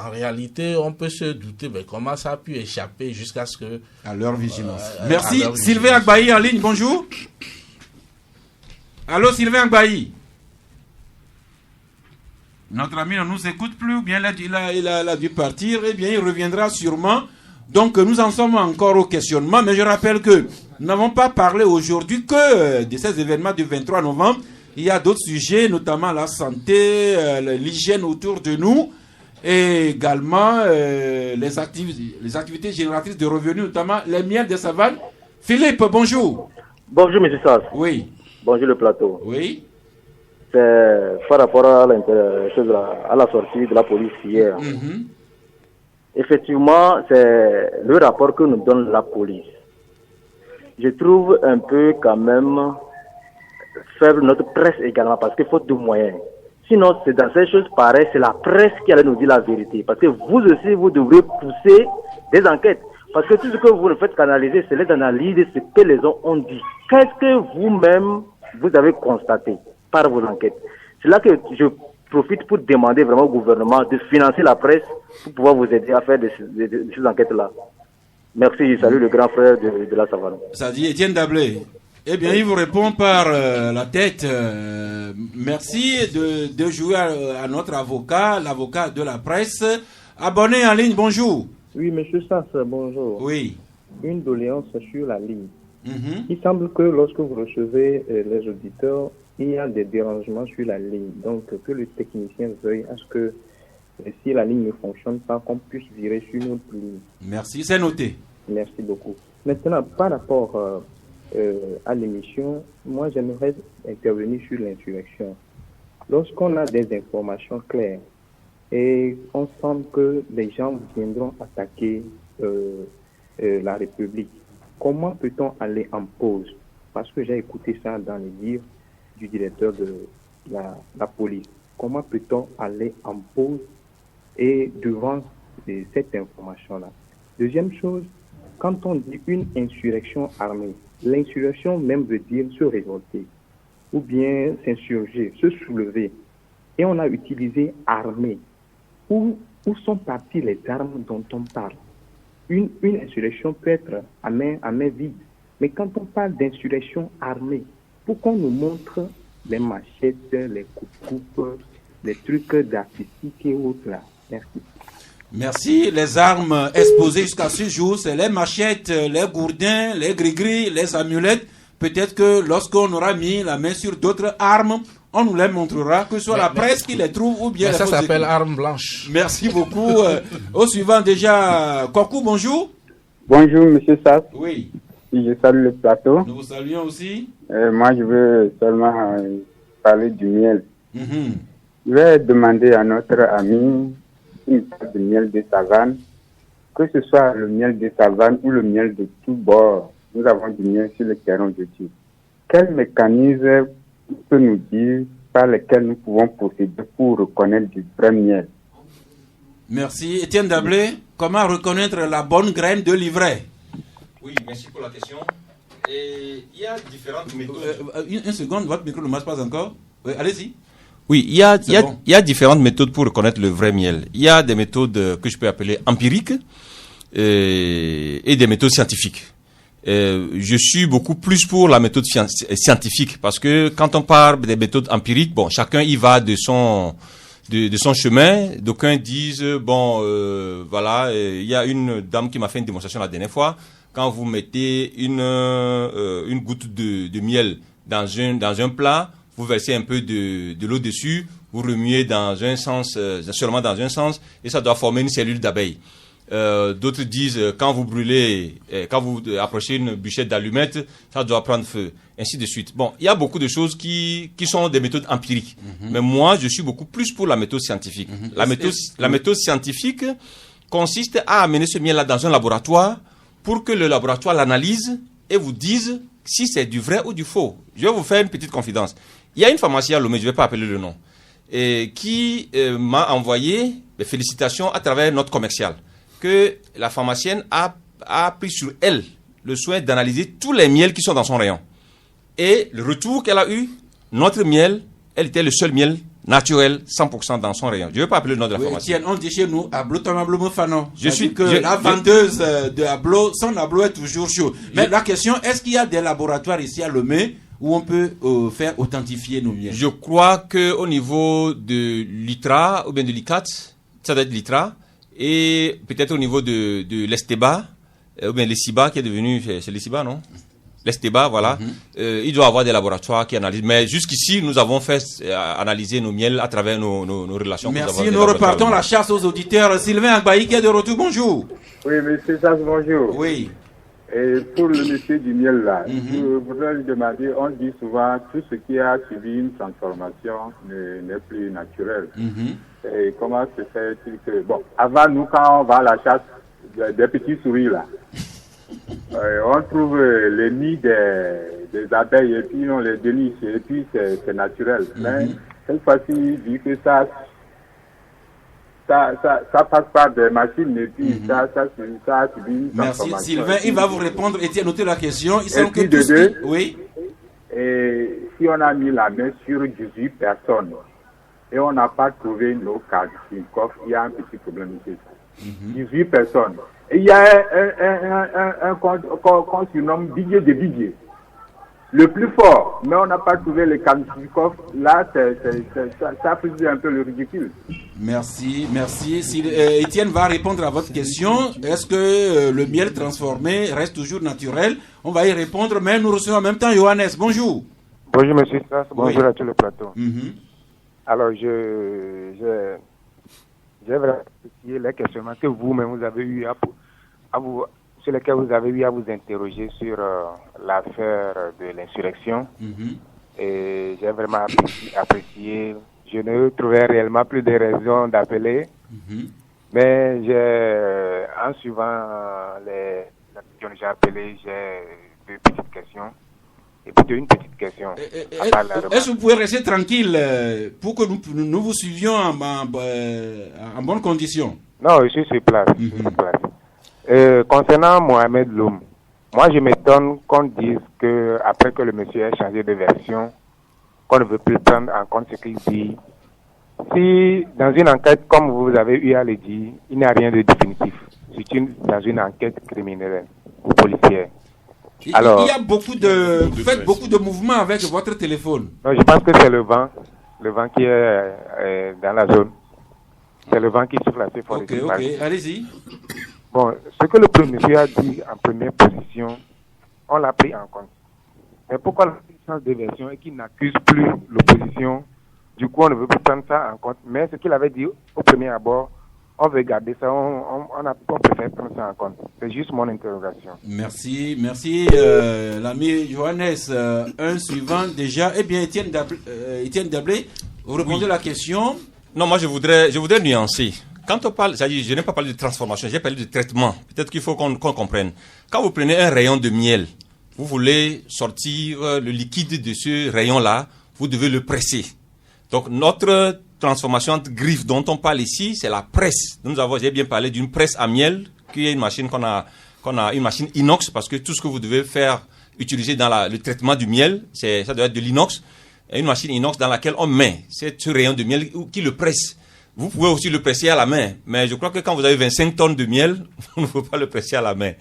en réalité, on peut se douter mais comment ça a pu échapper jusqu'à ce que... À leur vigilance. Merci. Sylvain Agbaï en ligne, bonjour. Allô, Sylvain Agbaï. Notre ami ne nous écoute plus, ou bien il a dû partir, et bien il reviendra sûrement. Donc nous en sommes encore au questionnement, mais je rappelle que nous n'avons pas parlé aujourd'hui que de ces événements du 23 novembre. Il y a d'autres sujets, notamment la santé, l'hygiène autour de nous, et également les activités génératrices de revenus, notamment les miels des savanes. Philippe, bonjour. Bonjour, M. Sass. Oui. Bonjour, le plateau. Oui. C'est par rapport à la sortie de la police hier. Effectivement, c'est le rapport que nous donne la police. Je trouve un peu quand même faible notre presse également parce qu'il faut de moyens. Sinon, c'est dans ces choses pareilles, c'est la presse qui allait nous dire la vérité. Parce que vous aussi, vous devrez pousser des enquêtes. Parce que tout ce que vous ne faites qu'analyser, c'est les analyses de ce que les gens ont dit. Qu'est-ce que vous-même, vous avez constaté par vos enquêtes? C'est là que je profite pour demander vraiment au gouvernement de financer la presse pour pouvoir vous aider à faire ces enquêtes-là. Merci, salut le grand frère de la savane. Ça dit Étienne Dablé. Eh bien, il vous répond par la tête. Merci de jouer à notre avocat, l'avocat de la presse. Abonné en ligne, bonjour. Oui, monsieur Sass, bonjour. Oui. Une doléance sur la ligne. Il semble que lorsque vous recevez les auditeurs, il y a des dérangements sur la ligne. Donc, que le technicien veuille à ce que si la ligne ne fonctionne pas, qu'on puisse virer sur notre ligne. Merci, c'est noté. Merci beaucoup. Maintenant, par rapport à l'émission, moi, j'aimerais intervenir sur l'insurrection. Lorsqu'on a des informations claires et on sent que les gens viendront attaquer la République, comment peut-on aller en pause? Parce que j'ai écouté ça dans les livres du directeur de la police. Comment peut-on aller en pause et devant cette information-là? Deuxième chose, quand on dit une insurrection armée, l'insurrection même veut dire se révolter ou bien s'insurger, se soulever. Et on a utilisé armée. Où sont parties les armes dont on parle? Une insurrection peut être à main vide. Mais quand on parle d'insurrection armée, pour qu'on nous montre les machettes, les coupes, les trucs d'artistique et autres là. Merci. Merci. Les armes exposées jusqu'à ce jour, c'est les machettes, les gourdins, les gris-gris, les amulettes. Peut-être que lorsqu'on aura mis la main sur d'autres armes, on nous les montrera, que ce soit la presse qui les trouve ou bien... ça s'appelle arme blanche. Merci beaucoup. Au suivant déjà, Kokou, bonjour. Bonjour, monsieur Sass. Oui. Je salue le plateau. Nous vous saluons aussi. Moi, je veux seulement parler du miel. Je vais demander à notre ami une sorte de miel de savane, que ce soit le miel de savane ou le miel de tout bord. Nous avons du miel sur le terrain de Dieu. Quel mécanisme peut nous dire par lesquels nous pouvons procéder pour reconnaître du vrai miel? Merci. Étienne Dablé, comment reconnaître la bonne graine de livret? Oui, merci pour la question. Et il y a différentes méthodes. Une seconde, votre micro ne marche pas encore. Oui, allez-y. Oui, il y a différentes méthodes pour reconnaître le vrai miel. Il y a des méthodes que je peux appeler empiriques et des méthodes scientifiques. Je suis beaucoup plus pour la méthode scientifique parce que quand on parle des méthodes empiriques, bon, chacun y va de son chemin. D'aucuns disent voilà, il y a une dame qui m'a fait une démonstration la dernière fois. Quand vous mettez une goutte de miel dans un plat, vous versez un peu de l'eau dessus, vous remuez dans un sens, seulement dans un sens, et ça doit former une cellule d'abeille. D'autres disent quand vous brûlez, quand vous approchez une bûchette d'allumettes, ça doit prendre feu, ainsi de suite. Bon, il y a beaucoup de choses qui sont des méthodes empiriques, mais moi je suis beaucoup plus pour la méthode scientifique. La méthode scientifique consiste à amener ce miel-là dans un laboratoire pour que le laboratoire l'analyse et vous dise si c'est du vrai ou du faux. Je vais vous faire une petite confidence. Il y a une pharmacie à Lomé, je ne vais pas appeler le nom, qui m'a envoyé des félicitations à travers notre commercial, que la pharmacienne a pris sur elle le soin d'analyser tous les miels qui sont dans son rayon. Et le retour qu'elle a eu, notre miel, elle était le seul miel naturel, 100% dans son rayon. Je ne vais pas appeler le nom de la pharmacie. On dit chez nous, Ablo Tomablo Fano. La vendeuse de Ablo, son Ablo est toujours chaud. Mais la question, est-ce qu'il y a des laboratoires ici à Lomé où on peut faire authentifier nos miels? Je crois qu'au niveau de l'ITRA, ou bien de l'ICAT, ça doit être l'ITRA, et peut-être au niveau de l'Esteba, ou bien l'Essiba qui est devenu, c'est l'Essiba, non? L'Esteba, voilà. Il doit y avoir des laboratoires qui analysent. Mais jusqu'ici, nous avons fait analyser nos miels à travers nos relations. Merci, nous repartons la chasse aux auditeurs. Sylvain Agbaï qui est de retour, bonjour. Oui, monsieur Sass, bonjour. Oui. Et pour le monsieur du miel là, je voudrais lui demander, on dit souvent tout ce qui a subi une transformation n'est plus naturel. Et comment se fait-il que, bon, avant nous, quand on va à la chasse des petits souris là, on trouve les nids des abeilles et puis on les déniche et puis c'est naturel. Mais cette fois-ci, vu que ça passe par des machines et puis ça a subi une transformation. Merci Sylvain, il va vous répondre. Etienne, notez la question. Oui. Et si on a mis la main sur 18 personnes et on n'a pas trouvé nos Kalachnikov, il y a un petit problème ici. 18 personnes. Et il y a un qu'on surnomme Didier de Didier. Le plus fort, mais on n'a pas trouvé les Kalachnikov. Là, ça faisait un peu le ridicule. Merci. Si, Étienne va répondre à votre question. Est-ce que le miel transformé reste toujours naturel? On va y répondre, mais nous recevons en même temps Johannes. Bonjour. Bonjour, monsieur Sass. Bonjour à tout le plateau. Alors, j'ai vraiment apprécié les questionnements que vous-même vous avez eu sur lesquels vous avez eu à vous interroger sur l'affaire de l'insurrection. Et j'ai vraiment apprécié. Je ne trouvais réellement plus de raisons d'appeler. Mais en suivant les questions que j'ai appelées, j'ai deux petites questions. Et plutôt une petite question. Est-ce que vous pouvez rester tranquille pour que nous vous suivions en bonnes conditions? Non, je suis sur place. Concernant Mohamed Loum, moi je m'étonne qu'on dise que après que le monsieur ait changé de version, qu'on ne veut plus prendre en compte ce qu'il dit. Si dans une enquête, comme vous avez eu à le dire, il n'y a rien de définitif. C'est dans une enquête criminelle ou policière. Alors, il y a beaucoup de, vous faites beaucoup de mouvements avec votre téléphone. Non, je pense que c'est le vent qui est dans la zone. C'est le vent qui souffle assez fort. Ok, allez-y. Bon, ce que le monsieur a dit en première position, on l'a pris en compte. Mais pourquoi la change de version et qu'il n'accuse plus l'opposition? Du coup, on ne veut plus prendre ça en compte. Mais ce qu'il avait dit au premier abord, on veut garder ça, on préfère prendre ça en compte. C'est juste mon interrogation. Merci, l'ami Johannes. Un suivant déjà. Eh bien, Étienne Dablé, vous répondez à la question. Non, moi je voudrais nuancer. Quand on parle, je n'ai pas parlé de transformation, j'ai parlé de traitement. Peut-être qu'il faut qu'on comprenne. Quand vous prenez un rayon de miel, vous voulez sortir le liquide de ce rayon-là, vous devez le presser. Donc notre transformation de griffe dont on parle ici, c'est la presse. J'ai bien parlé d'une presse à miel, qui est une machine qu'on a une machine inox, parce que tout ce que vous devez utiliser dans le traitement du miel, ça doit être de l'inox. Une machine inox dans laquelle on met ce rayon de miel qui le presse. Vous pouvez aussi le presser à la main, mais je crois que quand vous avez 25 tonnes de miel, on ne peut pas le presser à la main.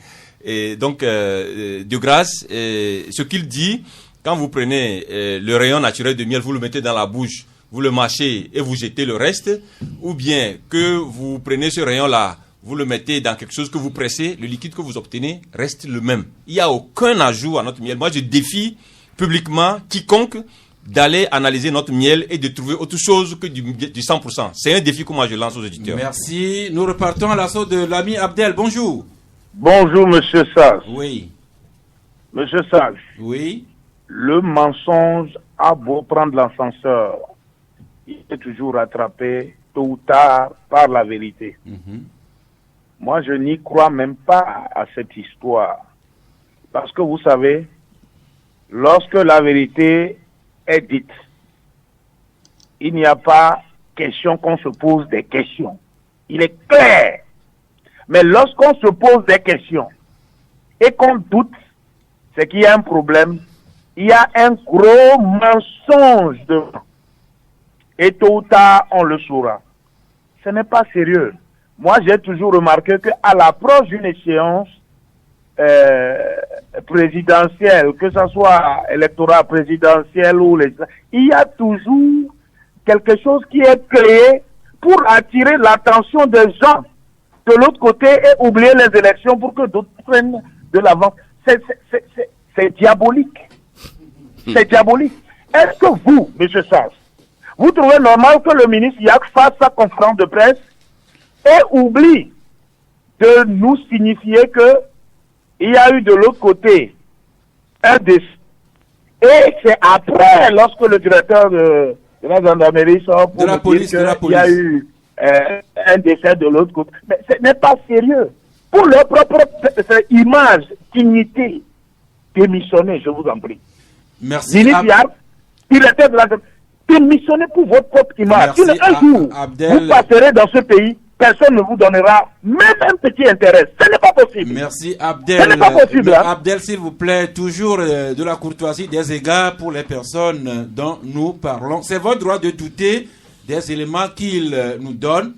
Et donc, de grâce, ce qu'il dit, quand vous prenez le rayon naturel de miel, vous le mettez dans la bouche, vous le mâchez et vous jetez le reste, ou bien que vous prenez ce rayon-là, vous le mettez dans quelque chose que vous pressez, le liquide que vous obtenez reste le même. Il n'y a aucun ajout à notre miel. Moi, je défie publiquement quiconque d'aller analyser notre miel et de trouver autre chose que du 100%. C'est un défi que moi je lance aux auditeurs. Merci. Nous repartons à l'assaut de l'ami Abdel. Bonjour. Bonjour, monsieur Sage. Oui. Monsieur Sage. Oui. Le mensonge a beau prendre l'ascenseur, il est toujours rattrapé tôt ou tard par la vérité. Moi, je n'y crois même pas à cette histoire. Parce que vous savez, lorsque la vérité est dite, il n'y a pas question qu'on se pose des questions. Il est clair. Mais lorsqu'on se pose des questions et qu'on doute, c'est qu'il y a un problème. Il y a un gros mensonge devant. Et tôt ou tard, on le saura. Ce n'est pas sérieux. Moi, j'ai toujours remarqué qu'à l'approche d'une échéance présidentielle, que ce soit électorat présidentiel ou il y a toujours quelque chose qui est créé pour attirer l'attention des gens de l'autre côté et oublier les élections pour que d'autres prennent de l'avance. C'est diabolique. C'est diabolique. Est-ce que vous, M. Sage, vous trouvez normal que le ministre Yak fasse sa conférence de presse et oublie de nous signifier que il y a eu de l'autre côté un décès. Et c'est après, lorsque le directeur de la gendarmerie sort pour dire qu'il y a eu un décès de l'autre côté. Mais ce n'est pas sérieux. Pour leur propre image, dignité, démissionnez, je vous en prie. Merci. Il était de la... Démissionnez pour votre propre image. Un jour, vous passerez dans ce pays, personne ne vous donnera même un petit intérêt. Ce n'est pas possible. Merci Abdel. Ce n'est pas possible. Abdel, s'il vous plaît, toujours de la courtoisie, des égards pour les personnes dont nous parlons. C'est votre droit de douter des éléments qu'il nous donne,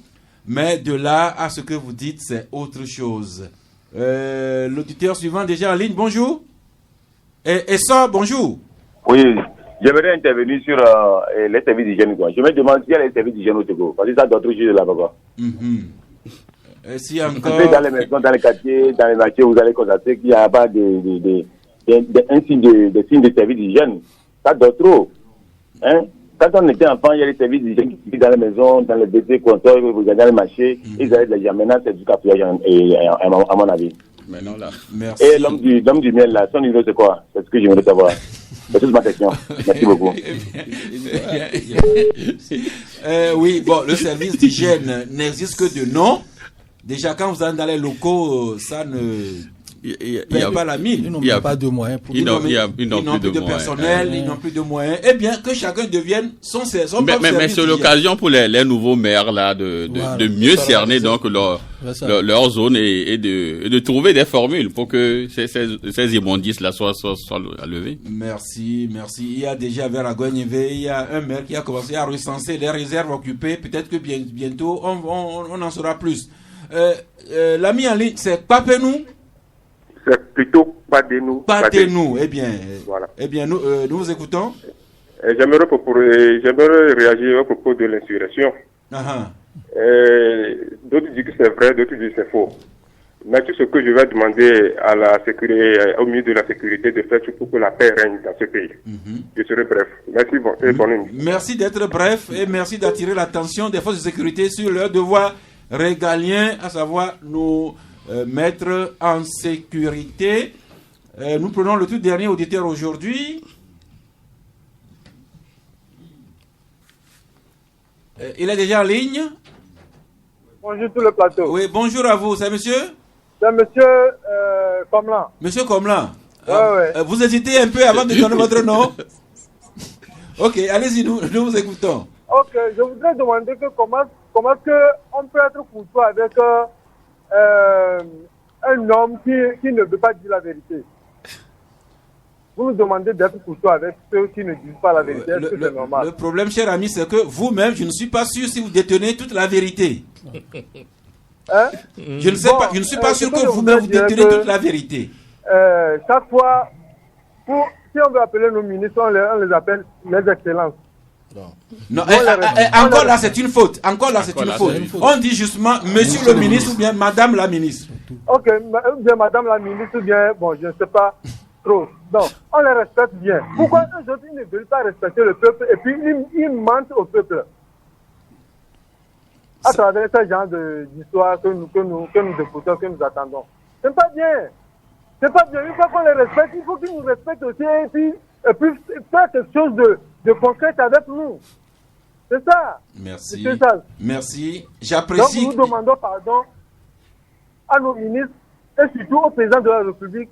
mais de là à ce que vous dites, c'est autre chose. L'auditeur suivant déjà en ligne, bonjour. Et ça, bonjour. Oui, j'aimerais intervenir sur les services d'hygiène. Je me demande s'il y a les services d'hygiène au Togo. Parce que ça d'autres choses là-bas. Si encore... Dans les maisons, dans les quartiers, dans les marchés, vous allez constater qu'il n'y a pas de signes de services d'hygiène. Ça doit trop. Hein? Quand on était enfant, il y a des services d'hygiène qui dans les maisons, dans les BT, comptoirs, vous regardez dans les marchés, ils allaient déjà. Maintenant, c'est du cafouillage, à mon avis. Maintenant, là. Merci. Et l'homme du miel, là, son niveau, c'est quoi? C'est ce que j'aimerais savoir. C'est toute ma question. Merci beaucoup. Oui, bon, le service d'hygiène n'existe que de nom. Déjà, quand vous allez dans les locaux, ça ne pas la mine. Ils n'ont pas de moyens. Ils n'ont plus de personnel, ils n'ont plus de moyens. Eh bien, que chacun devienne son service. Mais c'est l'occasion pour les nouveaux maires là de mieux cerner donc leur zone et de trouver des formules pour que ces immondices là soient levés. Merci. Il y a déjà vers la Guagneve, il y a un maire qui a commencé à recenser les réserves occupées. Peut-être que bientôt on en saura plus. L'ami en ligne, c'est Papenou? C'est plutôt Padenou. Padenou, eh bien, voilà. Nous vous écoutons. J'aimerais réagir à propos de l'insurrection. D'autres disent que c'est vrai, d'autres disent que c'est faux. Mais tout ce que je vais demander à la sécurité, au milieu de la sécurité, de faire tout pour que la paix règne dans ce pays. Je serai bref. Merci et bonne nuit. Merci d'être bref et merci d'attirer l'attention des forces de sécurité sur leur devoir régalien, à savoir nous mettre en sécurité. Nous prenons le tout dernier auditeur aujourd'hui. Il est déjà en ligne. Bonjour tout le plateau. Oui, bonjour à vous. C'est monsieur? C'est monsieur Comlan. Monsieur Comlan. Ouais. Vous hésitez un peu avant de donner votre nom? Ok, allez-y, nous vous écoutons. Ok, je voudrais demander comment est-ce qu'on peut être courtois avec un homme qui ne veut pas dire la vérité. Vous nous demandez d'être courtois avec ceux qui ne disent pas la vérité. Est-ce que c'est normal? Le problème, cher ami, c'est que vous-même, je ne suis pas sûr si vous détenez toute la vérité. Hein? Je ne suis pas sûr que vous-même vous détenez toute la vérité. Chaque fois, si on veut appeler nos ministres, on les appelle les excellences. Non, encore là, c'est une faute. On dit justement monsieur le ministre ou bien madame la ministre. Ok, bien madame la ministre ou bien, bon, je ne sais pas trop. Donc, on les respecte bien. Pourquoi eux autres, ils ne veulent pas respecter le peuple et puis ils mentent au peuple à travers ce genre d'histoire que nous écoutons, que nous attendons? C'est pas bien. C'est pas bien. Une fois qu'on les respecte, il faut qu'ils nous respectent aussi et puis faire quelque chose de concret avec nous. C'est ça. Merci. C'est ça. Merci. J'apprécie. Donc nous demandons pardon à nos ministres et surtout au président de la République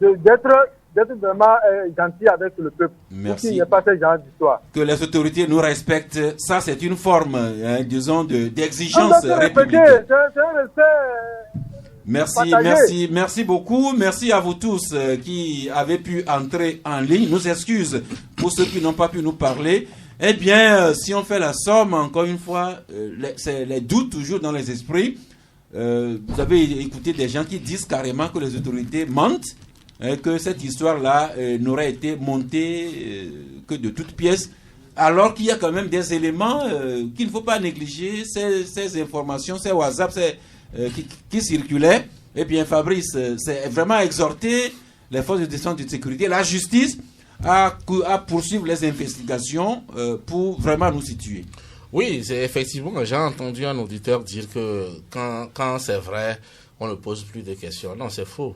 d'être vraiment gentil avec le peuple. Merci. Pour qu'il n'y ait pas ce genre d'histoire. Que les autorités nous respectent, ça c'est une forme, disons, d'exigence républicaine. C'est un respect. Merci beaucoup. Merci à vous tous qui avez pu entrer en ligne. Nous excuses pour ceux qui n'ont pas pu nous parler. Eh bien, si on fait la somme, encore une fois, c'est les doutes toujours dans les esprits. Vous avez écouté des gens qui disent carrément que les autorités mentent, que cette histoire-là n'aurait été montée que de toutes pièces, alors qu'il y a quand même des éléments qu'il ne faut pas négliger, ces informations, ces WhatsApp, qui circulaient. Eh bien, Fabrice, c'est vraiment exhorter les forces de défense et de sécurité, la justice, à poursuivre les investigations pour vraiment nous situer. Oui, c'est effectivement, j'ai entendu un auditeur dire que quand c'est vrai, on ne pose plus de questions. Non, c'est faux.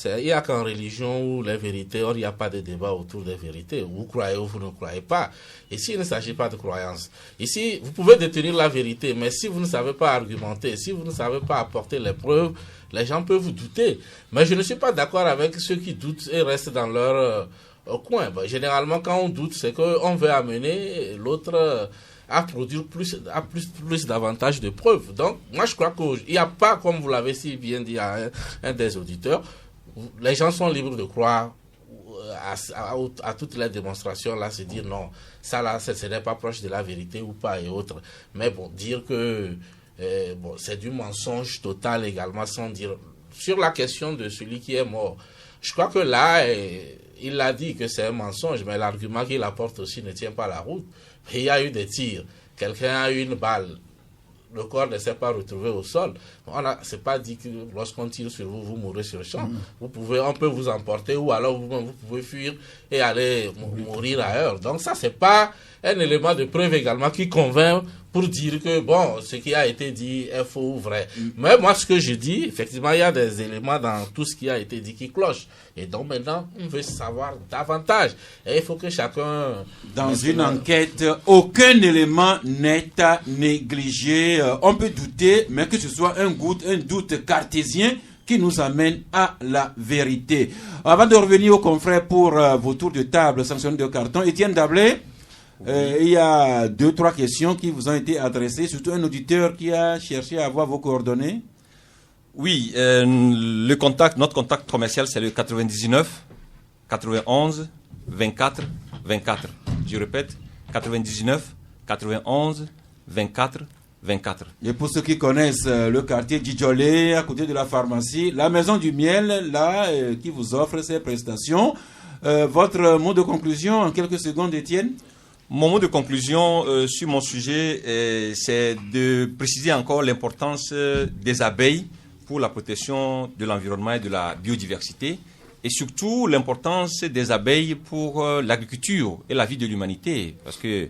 Il n'y a qu'en religion où les vérités, il n'y a pas de débat autour des vérités. Vous croyez ou vous ne croyez pas. Ici, il ne s'agit pas de croyance. Ici, vous pouvez détenir la vérité, mais si vous ne savez pas argumenter, si vous ne savez pas apporter les preuves, les gens peuvent vous douter. Mais je ne suis pas d'accord avec ceux qui doutent et restent dans leur coin. Généralement, quand on doute, c'est qu'on veut amener l'autre à produire plus davantage de preuves. Donc, moi, je crois qu'il n'y a pas, comme vous l'avez si bien dit à un des auditeurs, les gens sont libres de croire à toutes les démonstrations, là, se dire non, ça là, ce n'est pas proche de la vérité ou pas et autres. Mais bon, dire que c'est du mensonge total également, sans dire. Sur la question de celui qui est mort, je crois que là, il a dit que c'est un mensonge, mais l'argument qu'il apporte aussi ne tient pas la route. Il y a eu des tirs, quelqu'un a eu une balle, le corps ne s'est pas retrouvé au sol. C'est pas dit que lorsqu'on tire sur vous, vous mourrez sur le champ. On peut vous emporter ou alors vous pouvez fuir et aller mourir ailleurs. Donc ça, c'est pas un élément de preuve également qui convainc pour dire que bon, ce qui a été dit est faux ou vrai. Mais moi, ce que je dis, effectivement, il y a des éléments dans tout ce qui a été dit qui clochent. Et donc maintenant, on veut savoir davantage. Et il faut que chacun... Dans une enquête, aucun élément n'est à négliger. On peut douter, mais que ce soit un doute cartésien, qui nous amène à la vérité. Avant de revenir aux confrères pour vos tours de table sanctionnés de carton, Étienne Dablé, il y a 2-3 questions qui vous ont été adressées, surtout un auditeur qui a cherché à avoir vos coordonnées. Oui, notre contact commercial, c'est le 99 91 24 24. Je répète, 99 91 24 24. Et pour ceux qui connaissent le quartier Djidjolé, à côté de la pharmacie, la maison du miel, là, qui vous offre ces prestations. Votre mot de conclusion en quelques secondes, Étienne? Mon mot de conclusion sur mon sujet, c'est de préciser encore l'importance des abeilles pour la protection de l'environnement et de la biodiversité, et surtout l'importance des abeilles pour l'agriculture et la vie de l'humanité. Parce que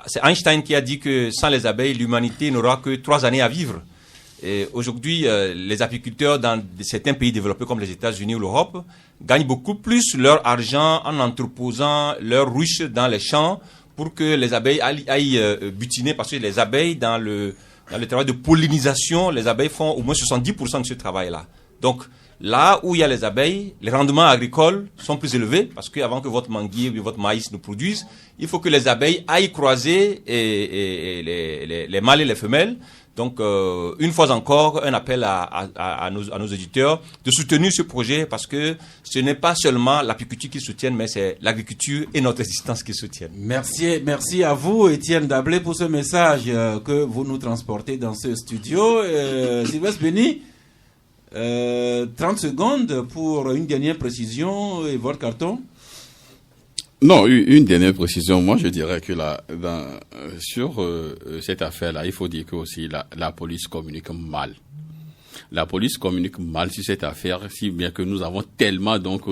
c'est Einstein qui a dit que sans les abeilles, l'humanité n'aura que 3 années à vivre. Et aujourd'hui, les apiculteurs dans certains pays développés comme les États-Unis ou l'Europe gagnent beaucoup plus leur argent en entreposant leurs ruches dans les champs pour que les abeilles aillent butiner, parce que les abeilles dans le travail de pollinisation, les abeilles font au moins 70% de ce travail-là. Donc, là où il y a les abeilles, les rendements agricoles sont plus élevés, parce qu'avant que votre manguier ou votre maïs ne produise, il faut que les abeilles aillent croiser les mâles et les femelles. Donc, une fois encore, un appel à nos auditeurs de soutenir ce projet, parce que ce n'est pas seulement l'apiculture qui soutienne, mais c'est l'agriculture et notre existence qui soutiennent. Merci à vous, Étienne Dablé, pour ce message que vous nous transportez dans ce studio. Sylvestre Béni, 30 secondes pour une dernière précision et votre carton. Non, une dernière précision. Moi, je dirais que sur cette affaire-là, il faut dire que aussi la police communique mal. La police communique mal sur cette affaire, si bien que nous avons tellement donc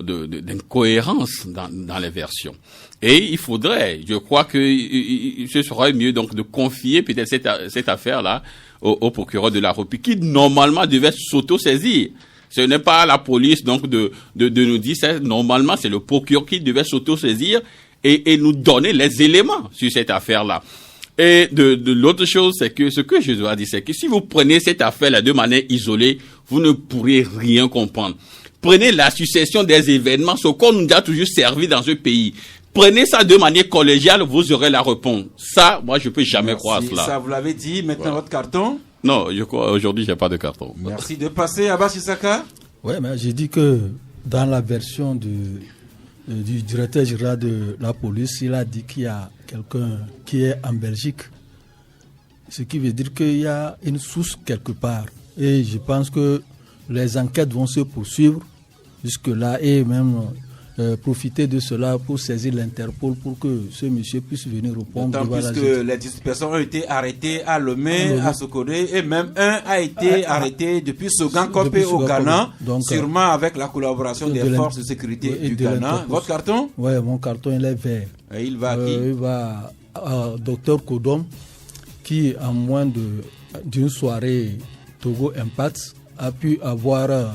d'incohérence dans les versions. Et il faudrait, je crois que ce serait mieux donc de confier peut-être cette affaire-là au procureur de la République, qui normalement devait s'auto-saisir. Ce n'est pas la police donc de nous dire ça. Normalement, c'est le procureur qui devait s'auto-saisir et nous donner les éléments sur cette affaire-là. Et de l'autre chose, c'est que ce que je dois dire, c'est que si vous prenez cette affaire-là de manière isolée, vous ne pourrez rien comprendre. Prenez la succession des événements, ce qu'on nous a toujours servi dans ce pays. Prenez ça de manière collégiale, vous aurez la réponse. Ça, moi, je peux jamais croire à cela. Ça, vous l'avez dit. Maintenant, votre carton? Non, je crois aujourd'hui, j'ai pas de carton. Merci de passer. Abbas Issaka. Oui, mais j'ai dit que dans la version du directeur général de la police, il a dit qu'il y a quelqu'un qui est en Belgique. Ce qui veut dire qu'il y a une source quelque part. Et je pense que les enquêtes vont se poursuivre jusque-là et même profiter de cela pour saisir l'Interpol pour que ce monsieur puisse venir répondre. D'autant plus que les 10 personnes ont été arrêtées à Lomé, à Sokodé, et même un a été arrêté depuis Sogankopé au Ghana, sûrement avec la collaboration des forces de sécurité du Ghana. Votre carton? Oui, mon carton il est vert. Et il va à qui? Il va à Dr Kodom, qui en moins d'une soirée Togo Impact a pu avoir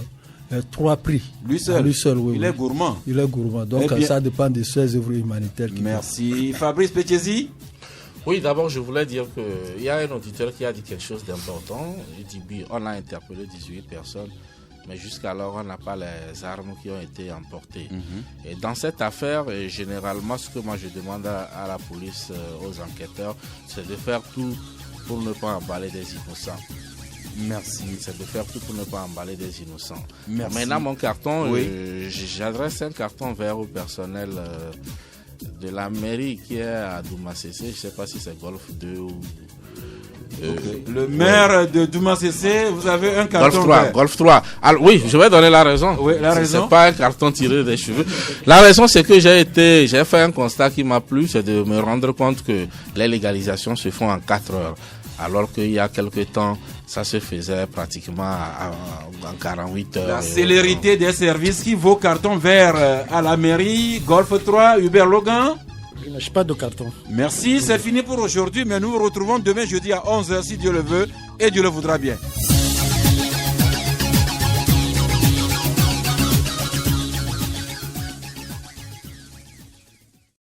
3 prix. Lui seul, oui. Il est gourmand. Il est gourmand. Donc ça dépend de ses œuvres humanitaires. Merci. Fabrice Pétiesi. Oui, d'abord, je voulais dire qu'il y a un auditeur qui a dit quelque chose d'important. Il dit, oui, on a interpellé 18 personnes, mais jusqu'alors, on n'a pas les armes qui ont été emportées. Et dans cette affaire, généralement, ce que moi je demande à la police, aux enquêteurs, c'est de faire tout pour ne pas emballer des innocents. Merci. C'est de faire tout pour ne pas emballer des innocents. Merci. Maintenant, mon carton, oui. J'adresse un carton vert au personnel de la mairie qui est à Doumassessé. Je ne sais pas si c'est Golf 2 ou... Le maire de Doumassessé, vous avez un carton vert. Golf 3. Alors, oui, je vais donner la raison. Oui, la raison. C'est pas un carton tiré des cheveux. La raison, c'est que j'ai fait un constat qui m'a plu, c'est de me rendre compte que les légalisations se font en 4 heures. Alors qu'il y a quelques temps, ça se faisait pratiquement en 48 heures. La célérité des services qui vaut carton vert à la mairie. Golf 3, Hubert Logan. Je n'ai pas de carton. Merci, c'est fini pour aujourd'hui, mais nous nous retrouvons demain jeudi à 11h si Dieu le veut et Dieu le voudra bien.